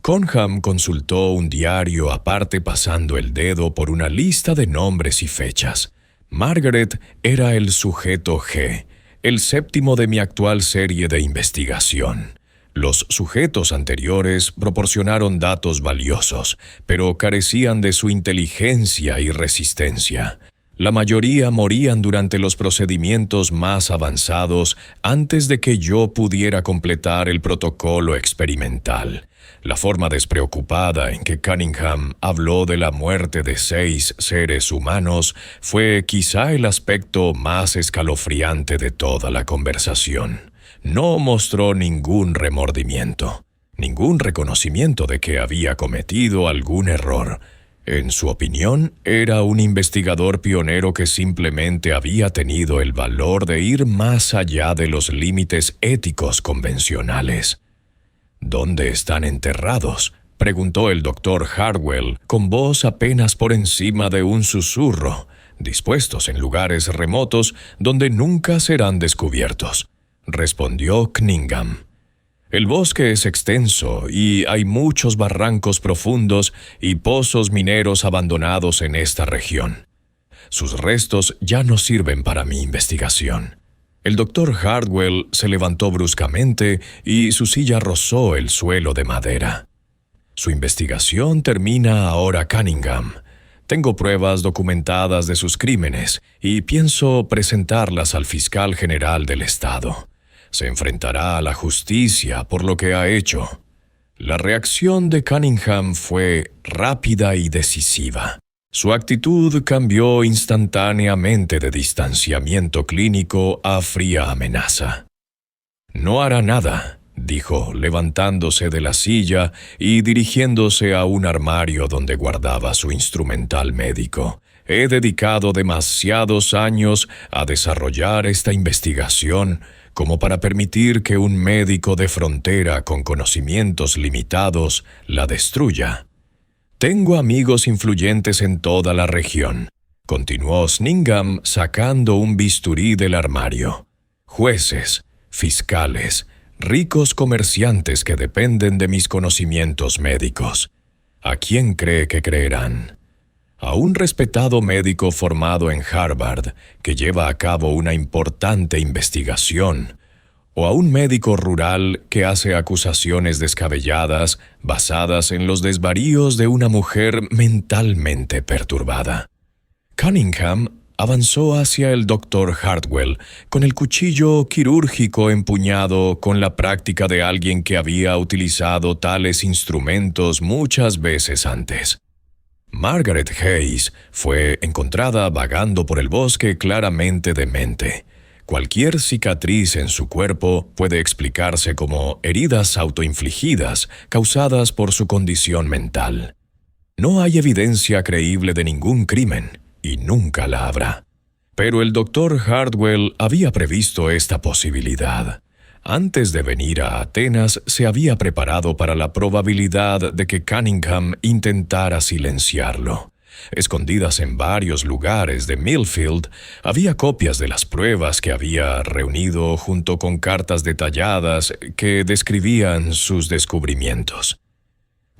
Cunningham consultó un diario aparte pasando el dedo por una lista de nombres y fechas. Margaret era el sujeto G, el séptimo de mi actual serie de investigación. Los sujetos anteriores proporcionaron datos valiosos, pero carecían de su inteligencia y resistencia. La mayoría morían durante los procedimientos más avanzados antes de que yo pudiera completar el protocolo experimental. La forma despreocupada en que Cunningham habló de la muerte de 6 seres humanos fue quizá el aspecto más escalofriante de toda la conversación. No mostró ningún remordimiento, ningún reconocimiento de que había cometido algún error. En su opinión, era un investigador pionero que simplemente había tenido el valor de ir más allá de los límites éticos convencionales. ¿Dónde están enterrados?, preguntó el Dr. Hartwell con voz apenas por encima de un susurro, dispuestos en lugares remotos donde nunca serán descubiertos, respondió Cunningham. El bosque es extenso y hay muchos barrancos profundos y pozos mineros abandonados en esta región. Sus restos ya no sirven para mi investigación. El Dr. Hartwell se levantó bruscamente y su silla rozó el suelo de madera. Su investigación termina ahora, Cunningham. Tengo pruebas documentadas de sus crímenes y pienso presentarlas al fiscal general del estado. Se enfrentará a la justicia por lo que ha hecho. La reacción de Cunningham fue rápida y decisiva. Su actitud cambió instantáneamente de distanciamiento clínico a fría amenaza. «No hará nada», dijo, levantándose de la silla y dirigiéndose a un armario donde guardaba su instrumental médico. «He dedicado demasiados años a desarrollar esta investigación como para permitir que un médico de frontera con conocimientos limitados la destruya. Tengo amigos influyentes en toda la región», continuó Cunningham sacando un bisturí del armario. «Jueces, fiscales, ricos comerciantes que dependen de mis conocimientos médicos. ¿A quién cree que creerán? ¿A un respetado médico formado en Harvard que lleva a cabo una importante investigación? ¿O a un médico rural que hace acusaciones descabelladas basadas en los desvaríos de una mujer mentalmente perturbada?» Cunningham avanzó hacia el Dr. Hartwell con el cuchillo quirúrgico empuñado con la práctica de alguien que había utilizado tales instrumentos muchas veces antes. Margaret Hayes fue encontrada vagando por el bosque claramente demente. Cualquier cicatriz en su cuerpo puede explicarse como heridas autoinfligidas causadas por su condición mental. No hay evidencia creíble de ningún crimen, y nunca la habrá. Pero el doctor Hardwell había previsto esta posibilidad. Antes de venir a Atenas, se había preparado para la probabilidad de que Cunningham intentara silenciarlo. Escondidas en varios lugares de Millfield, había copias de las pruebas que había reunido junto con cartas detalladas que describían sus descubrimientos.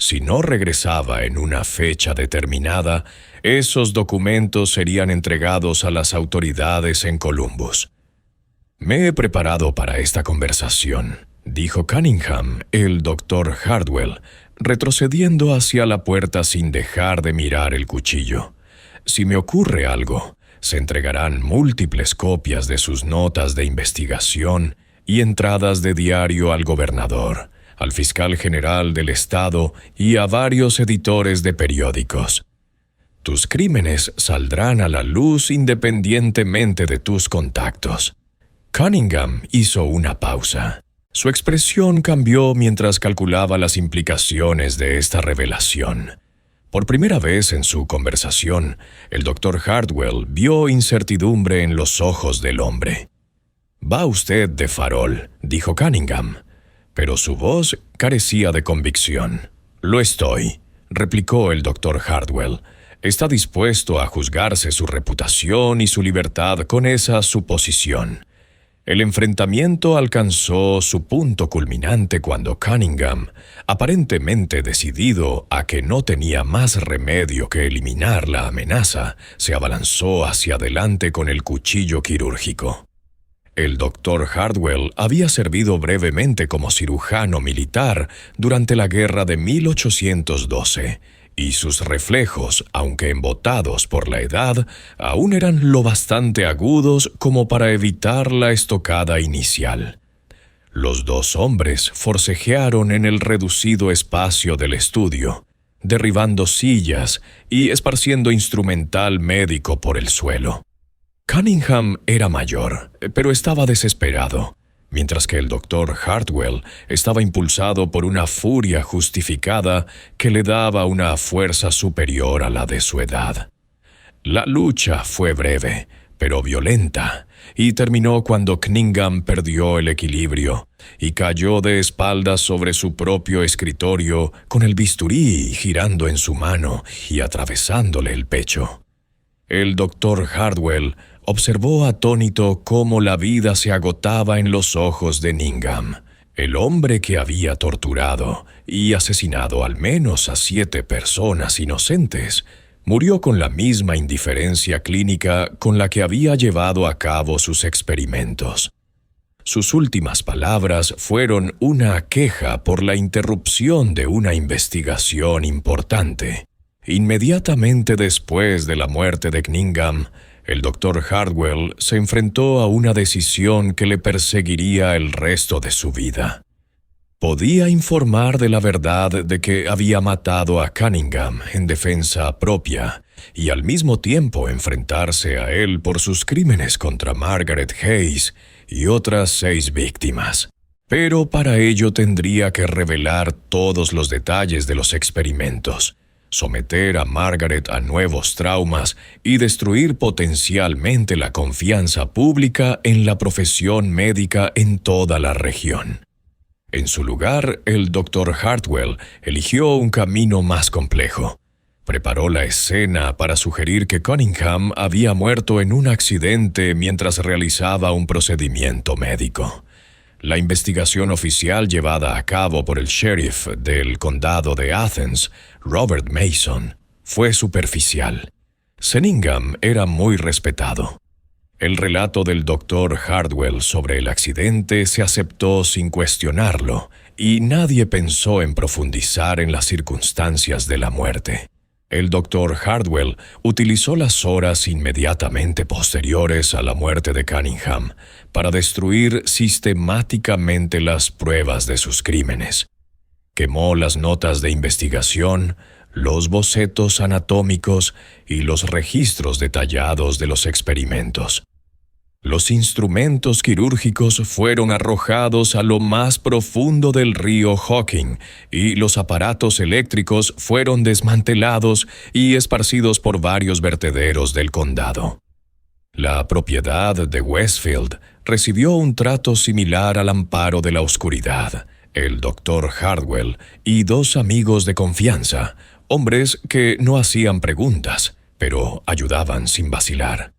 Si no regresaba en una fecha determinada, esos documentos serían entregados a las autoridades en Columbus. «Me he preparado para esta conversación», dijo Cunningham, el doctor Hardwell, retrocediendo hacia la puerta sin dejar de mirar el cuchillo. «Si me ocurre algo, se entregarán múltiples copias de sus notas de investigación y entradas de diario al gobernador, al fiscal general del estado y a varios editores de periódicos. Tus crímenes saldrán a la luz independientemente de tus contactos». Cunningham hizo una pausa. Su expresión cambió mientras calculaba las implicaciones de esta revelación. Por primera vez en su conversación, el doctor Hardwell vio incertidumbre en los ojos del hombre. «Va usted de farol», dijo Cunningham, pero su voz carecía de convicción. «Lo estoy», replicó el doctor Hardwell. «Está dispuesto a juzgarse su reputación y su libertad con esa suposición». El enfrentamiento alcanzó su punto culminante cuando Cunningham, aparentemente decidido a que no tenía más remedio que eliminar la amenaza, se abalanzó hacia adelante con el cuchillo quirúrgico. El doctor Hardwell había servido brevemente como cirujano militar durante la guerra de 1812, y sus reflejos, aunque embotados por la edad, aún eran lo bastante agudos como para evitar la estocada inicial. Los dos hombres forcejearon en el reducido espacio del estudio, derribando sillas y esparciendo instrumental médico por el suelo. Cunningham era mayor, pero estaba desesperado, mientras que el doctor Hardwell estaba impulsado por una furia justificada que le daba una fuerza superior a la de su edad. La lucha fue breve, pero violenta, y terminó cuando Cunningham perdió el equilibrio y cayó de espaldas sobre su propio escritorio con el bisturí girando en su mano y atravesándole el pecho. El doctor Hardwell observó atónito cómo la vida se agotaba en los ojos de Ningham, el hombre que había torturado y asesinado al menos a 7 personas inocentes. Murió con la misma indiferencia clínica con la que había llevado a cabo sus experimentos. Sus últimas palabras fueron una queja por la interrupción de una investigación importante. Inmediatamente después de la muerte de Cunningham, el doctor Hardwell se enfrentó a una decisión que le perseguiría el resto de su vida. Podía informar de la verdad de que había matado a Cunningham en defensa propia y al mismo tiempo enfrentarse a él por sus crímenes contra Margaret Hayes y otras 6 víctimas. Pero para ello tendría que revelar todos los detalles de los experimentos, someter a Margaret a nuevos traumas y destruir potencialmente la confianza pública en la profesión médica en toda la región. En su lugar, el Dr. Hardwell eligió un camino más complejo. Preparó la escena para sugerir que Cunningham había muerto en un accidente mientras realizaba un procedimiento médico. La investigación oficial llevada a cabo por el sheriff del condado de Athens, Robert Mason, fue superficial. Cunningham era muy respetado. El relato del Dr. Hardwell sobre el accidente se aceptó sin cuestionarlo, y nadie pensó en profundizar en las circunstancias de la muerte. El Dr. Hardwell utilizó las horas inmediatamente posteriores a la muerte de Cunningham para destruir sistemáticamente las pruebas de sus crímenes. Quemó las notas de investigación, los bocetos anatómicos y los registros detallados de los experimentos. Los instrumentos quirúrgicos fueron arrojados a lo más profundo del río Hawking y los aparatos eléctricos fueron desmantelados y esparcidos por varios vertederos del condado. La propiedad de Westfield recibió un trato similar al amparo de la oscuridad. El Dr. Hardwell y dos amigos de confianza, hombres que no hacían preguntas, pero ayudaban sin vacilar.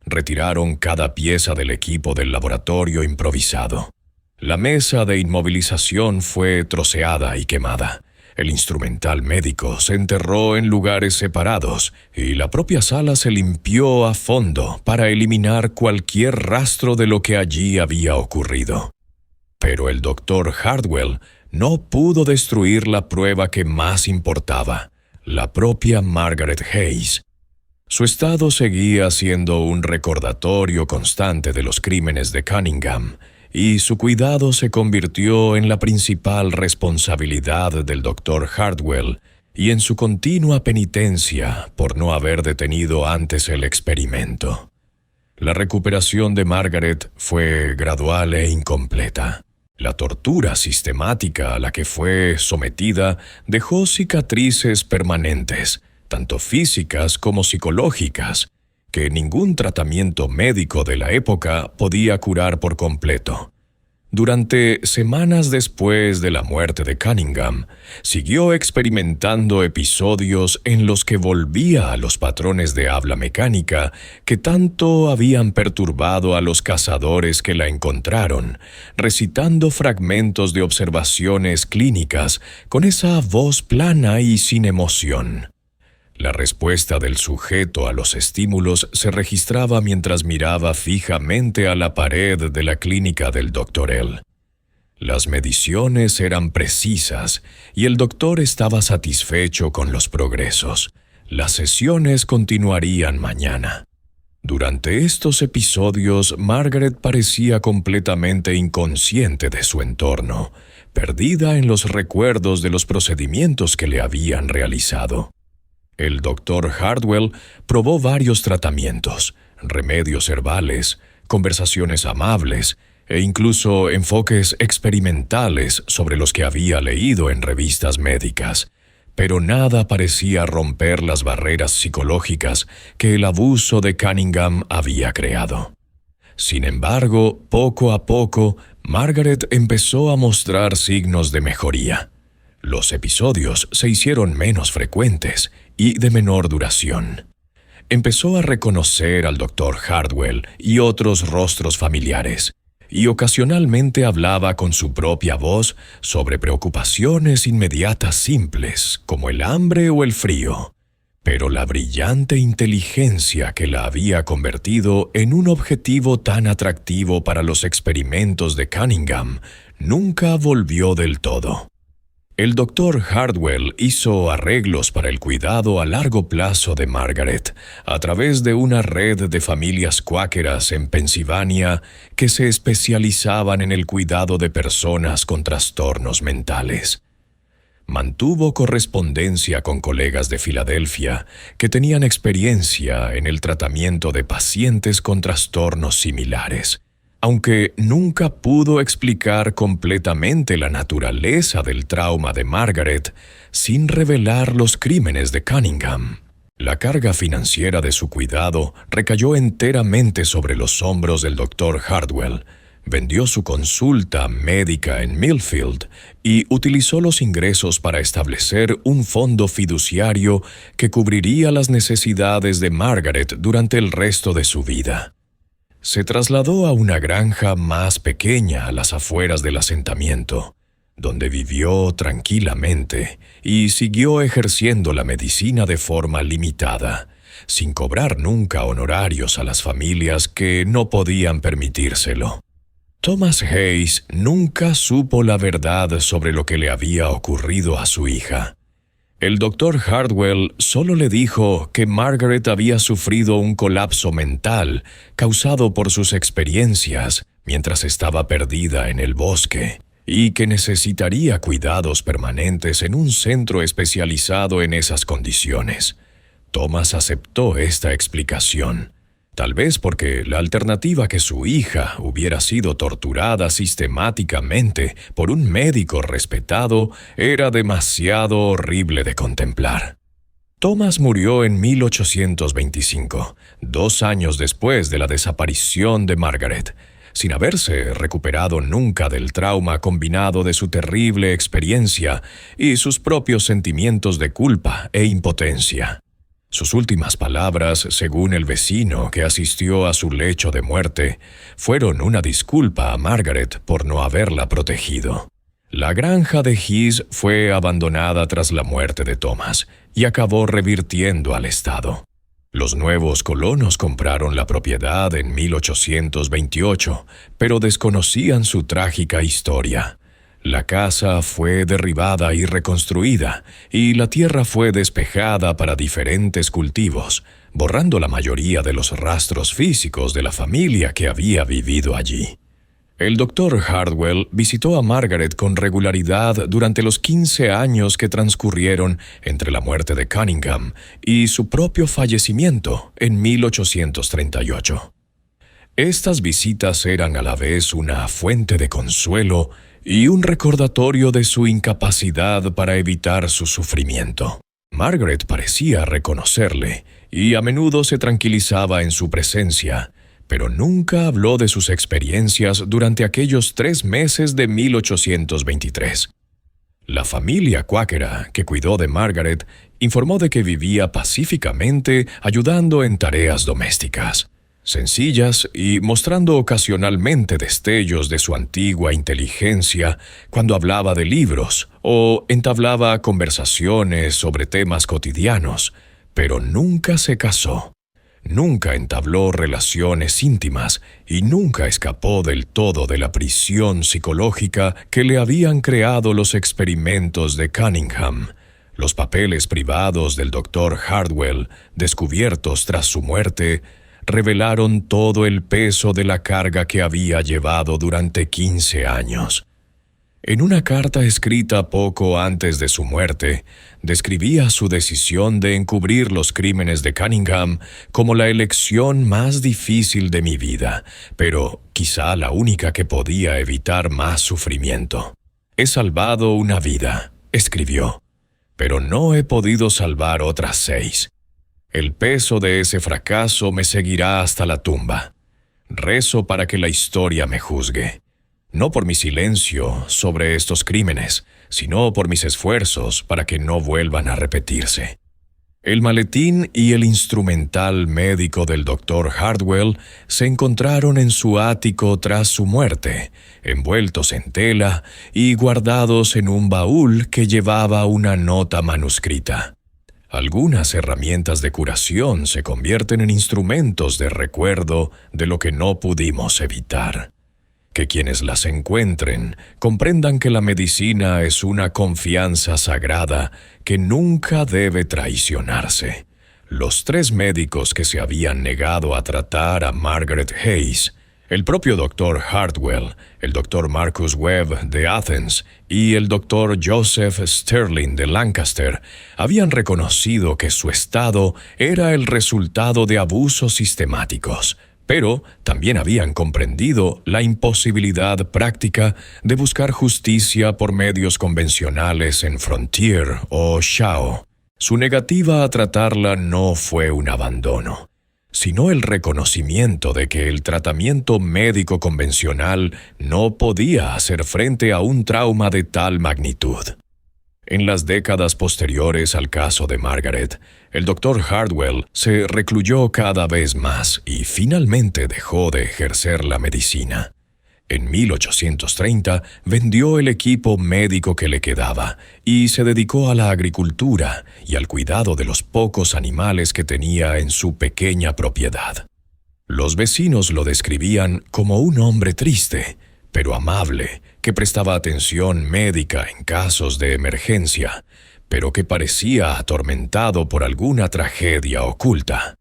Retiraron cada pieza del equipo del laboratorio improvisado. La mesa de inmovilización fue troceada y quemada. El instrumental médico se enterró en lugares separados y la propia sala se limpió a fondo para eliminar cualquier rastro de lo que allí había ocurrido. Pero el Dr. Hardwell no pudo destruir la prueba que más importaba, la propia Margaret Hayes. Su estado seguía siendo un recordatorio constante de los crímenes de Cunningham, y su cuidado se convirtió en la principal responsabilidad del Dr. Hardwell y en su continua penitencia por no haber detenido antes el experimento. La recuperación de Margaret fue gradual e incompleta. La tortura sistemática a la que fue sometida dejó cicatrices permanentes, tanto físicas como psicológicas, que ningún tratamiento médico de la época podía curar por completo. Durante semanas después de la muerte de Cunningham, siguió experimentando episodios en los que volvía a los patrones de habla mecánica que tanto habían perturbado a los cazadores que la encontraron, recitando fragmentos de observaciones clínicas con esa voz plana y sin emoción. La respuesta del sujeto a los estímulos se registraba mientras miraba fijamente a la pared de la clínica del Dr. L. Las mediciones eran precisas y el doctor estaba satisfecho con los progresos. Las sesiones continuarían mañana. Durante estos episodios, Margaret parecía completamente inconsciente de su entorno, perdida en los recuerdos de los procedimientos que le habían realizado. El Dr. Hardwell probó varios tratamientos, remedios herbales, conversaciones amables e incluso enfoques experimentales sobre los que había leído en revistas médicas, pero nada parecía romper las barreras psicológicas que el abuso de Cunningham había creado. Sin embargo, poco a poco, Margaret empezó a mostrar signos de mejoría. Los episodios se hicieron menos frecuentes y de menor duración. Empezó a reconocer al Dr. Hardwell y otros rostros familiares, y ocasionalmente hablaba con su propia voz sobre preocupaciones inmediatas simples, como el hambre o el frío. Pero la brillante inteligencia que la había convertido en un objetivo tan atractivo para los experimentos de Cunningham nunca volvió del todo. El Dr. Hardwell hizo arreglos para el cuidado a largo plazo de Margaret a través de una red de familias cuáqueras en Pensilvania que se especializaban en el cuidado de personas con trastornos mentales. Mantuvo correspondencia con colegas de Filadelfia que tenían experiencia en el tratamiento de pacientes con trastornos similares, aunque nunca pudo explicar completamente la naturaleza del trauma de Margaret sin revelar los crímenes de Cunningham. La carga financiera de su cuidado recayó enteramente sobre los hombros del Dr. Hardwell. Vendió su consulta médica en Millfield y utilizó los ingresos para establecer un fondo fiduciario que cubriría las necesidades de Margaret durante el resto de su vida. Se trasladó a una granja más pequeña a las afueras del asentamiento, donde vivió tranquilamente y siguió ejerciendo la medicina de forma limitada, sin cobrar nunca honorarios a las familias que no podían permitírselo. Thomas Hayes nunca supo la verdad sobre lo que le había ocurrido a su hija. El Dr. Hardwell solo le dijo que Margaret había sufrido un colapso mental causado por sus experiencias mientras estaba perdida en el bosque y que necesitaría cuidados permanentes en un centro especializado en esas condiciones. Thomas aceptó esta explicación. Tal vez porque la alternativa que su hija hubiera sido torturada sistemáticamente por un médico respetado era demasiado horrible de contemplar. Thomas murió en 1825, 2 años después de la desaparición de Margaret, sin haberse recuperado nunca del trauma combinado de su terrible experiencia y sus propios sentimientos de culpa e impotencia. Sus últimas palabras, según el vecino que asistió a su lecho de muerte, fueron una disculpa a Margaret por no haberla protegido. La granja de His fue abandonada tras la muerte de Thomas y acabó revirtiendo al Estado. Los nuevos colonos compraron la propiedad en 1828, pero desconocían su trágica historia. La casa fue derribada y reconstruida, y la tierra fue despejada para diferentes cultivos, borrando la mayoría de los rastros físicos de la familia que había vivido allí. El Dr. Hardwell visitó a Margaret con regularidad durante los 15 años que transcurrieron entre la muerte de Cunningham y su propio fallecimiento en 1838. Estas visitas eran a la vez una fuente de consuelo y un recordatorio de su incapacidad para evitar su sufrimiento. Margaret parecía reconocerle y a menudo se tranquilizaba en su presencia, pero nunca habló de sus experiencias durante aquellos 3 meses de 1823. La familia cuáquera que cuidó de Margaret informó de que vivía pacíficamente ayudando en tareas domésticas, sencillas y mostrando ocasionalmente destellos de su antigua inteligencia cuando hablaba de libros o entablaba conversaciones sobre temas cotidianos, pero nunca se casó. Nunca entabló relaciones íntimas y nunca escapó del todo de la prisión psicológica que le habían creado los experimentos de Cunningham. Los papeles privados del Dr. Hardwell, descubiertos tras su muerte, revelaron todo el peso de la carga que había llevado durante 15 años. En una carta escrita poco antes de su muerte, describía su decisión de encubrir los crímenes de Cunningham como la elección más difícil de mi vida, pero quizá la única que podía evitar más sufrimiento. «He salvado una vida», escribió, «pero no he podido salvar otras 6. El peso de ese fracaso me seguirá hasta la tumba. Rezo para que la historia me juzgue. No por mi silencio sobre estos crímenes, sino por mis esfuerzos para que no vuelvan a repetirse». El maletín y el instrumental médico del Dr. Hardwell se encontraron en su ático tras su muerte, envueltos en tela y guardados en un baúl que llevaba una nota manuscrita. Algunas herramientas de curación se convierten en instrumentos de recuerdo de lo que no pudimos evitar. Que quienes las encuentren comprendan que la medicina es una confianza sagrada que nunca debe traicionarse. Los 3 médicos que se habían negado a tratar a Margaret Hayes, el propio Dr. Hardwell, el Dr. Marcus Webb de Athens y el Dr. Joseph Sterling de Lancaster, habían reconocido que su estado era el resultado de abusos sistemáticos, pero también habían comprendido la imposibilidad práctica de buscar justicia por medios convencionales en Frontier o Shao. Su negativa a tratarla no fue un abandono, sino el reconocimiento de que el tratamiento médico convencional no podía hacer frente a un trauma de tal magnitud. En las décadas posteriores al caso de Margaret, el Dr. Hardwell se recluyó cada vez más y finalmente dejó de ejercer la medicina. En 1830 vendió el equipo médico que le quedaba y se dedicó a la agricultura y al cuidado de los pocos animales que tenía en su pequeña propiedad. Los vecinos lo describían como un hombre triste, pero amable, que prestaba atención médica en casos de emergencia, pero que parecía atormentado por alguna tragedia oculta.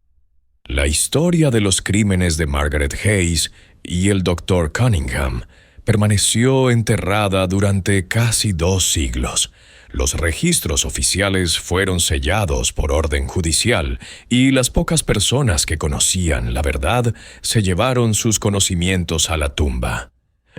La historia de los crímenes de Margaret Hayes y el Dr. Cunningham permaneció enterrada durante casi 2 siglos, Los registros oficiales fueron sellados por orden judicial y las pocas personas que conocían la verdad se llevaron sus conocimientos a la tumba.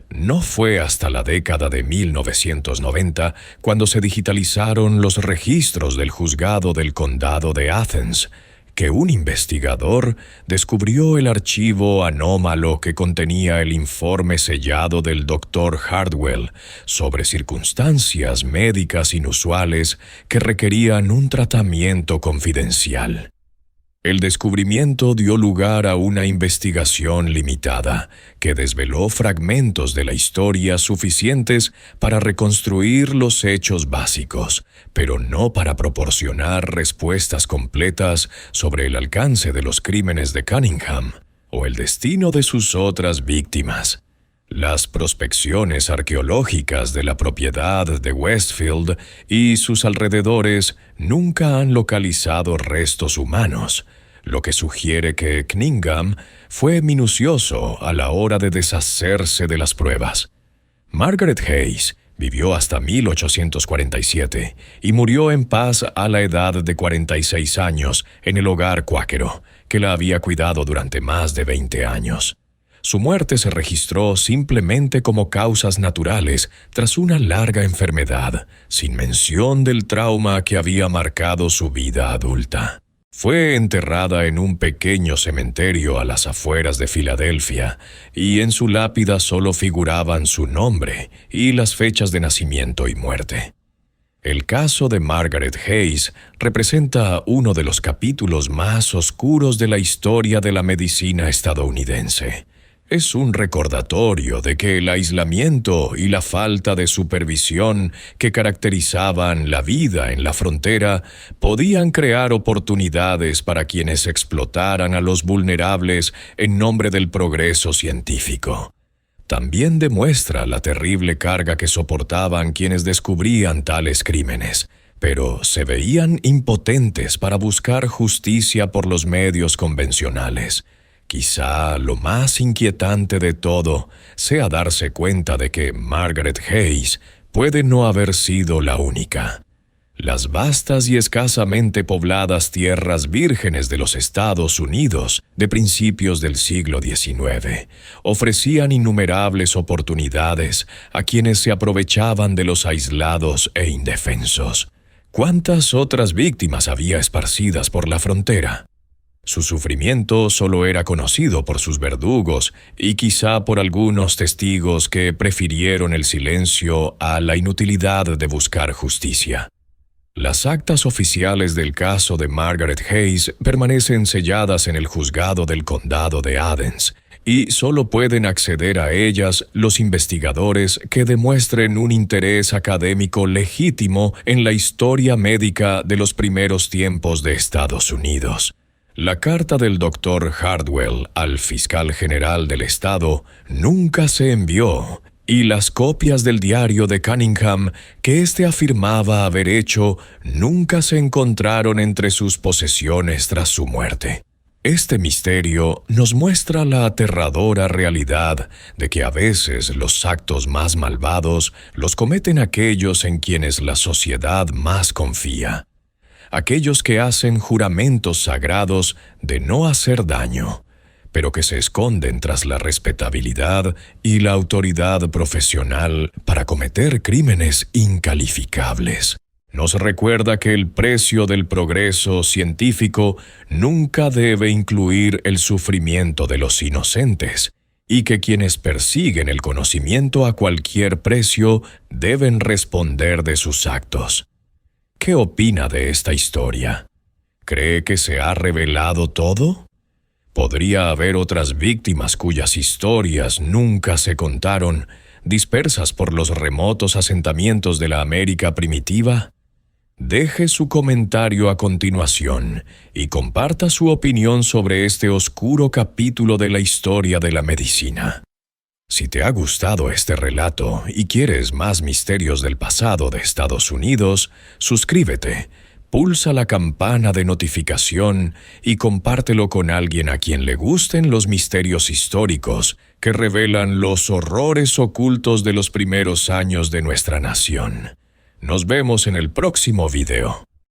No fue hasta la década de 1990 cuando se digitalizaron los registros del juzgado del condado de Athens, que un investigador descubrió el archivo anómalo que contenía el informe sellado del Dr. Hardwell sobre circunstancias médicas inusuales que requerían un tratamiento confidencial. El descubrimiento dio lugar a una investigación limitada, que desveló fragmentos de la historia suficientes para reconstruir los hechos básicos, pero no para proporcionar respuestas completas sobre el alcance de los crímenes de Cunningham o el destino de sus otras víctimas. Las prospecciones arqueológicas de la propiedad de Westfield y sus alrededores nunca han localizado restos humanos, lo que sugiere que Cunningham fue minucioso a la hora de deshacerse de las pruebas. Margaret Hayes vivió hasta 1847 y murió en paz a la edad de 46 años en el hogar cuáquero, que la había cuidado durante más de 20 años. Su muerte se registró simplemente como causas naturales tras una larga enfermedad, sin mención del trauma que había marcado su vida adulta. Fue enterrada en un pequeño cementerio a las afueras de Filadelfia, y en su lápida solo figuraban su nombre y las fechas de nacimiento y muerte. El caso de Margaret Hayes representa uno de los capítulos más oscuros de la historia de la medicina estadounidense. Es un recordatorio de que el aislamiento y la falta de supervisión que caracterizaban la vida en la frontera podían crear oportunidades para quienes explotaran a los vulnerables en nombre del progreso científico. También demuestra la terrible carga que soportaban quienes descubrían tales crímenes, pero se veían impotentes para buscar justicia por los medios convencionales. Quizá lo más inquietante de todo sea darse cuenta de que Margaret Hayes puede no haber sido la única. Las vastas y escasamente pobladas tierras vírgenes de los Estados Unidos de principios del siglo XIX ofrecían innumerables oportunidades a quienes se aprovechaban de los aislados e indefensos. ¿Cuántas otras víctimas había esparcidas por la frontera? Su sufrimiento solo era conocido por sus verdugos y quizá por algunos testigos que prefirieron el silencio a la inutilidad de buscar justicia. Las actas oficiales del caso de Margaret Hayes permanecen selladas en el juzgado del condado de Athens, y solo pueden acceder a ellas los investigadores que demuestren un interés académico legítimo en la historia médica de los primeros tiempos de Estados Unidos. La carta del Dr. Hardwell al fiscal general del estado nunca se envió, y las copias del diario de Cunningham que éste afirmaba haber hecho nunca se encontraron entre sus posesiones tras su muerte. Este misterio nos muestra la aterradora realidad de que a veces los actos más malvados los cometen aquellos en quienes la sociedad más confía. Aquellos que hacen juramentos sagrados de no hacer daño, pero que se esconden tras la respetabilidad y la autoridad profesional para cometer crímenes incalificables. Nos recuerda que el precio del progreso científico nunca debe incluir el sufrimiento de los inocentes, y que quienes persiguen el conocimiento a cualquier precio deben responder de sus actos. ¿Qué opina de esta historia? ¿Cree que se ha revelado todo? ¿Podría haber otras víctimas cuyas historias nunca se contaron, dispersas por los remotos asentamientos de la América primitiva? Deje su comentario a continuación y comparta su opinión sobre este oscuro capítulo de la historia de la medicina. Si te ha gustado este relato y quieres más misterios del pasado de Estados Unidos, suscríbete, pulsa la campana de notificación y compártelo con alguien a quien le gusten los misterios históricos que revelan los horrores ocultos de los primeros años de nuestra nación. Nos vemos en el próximo video.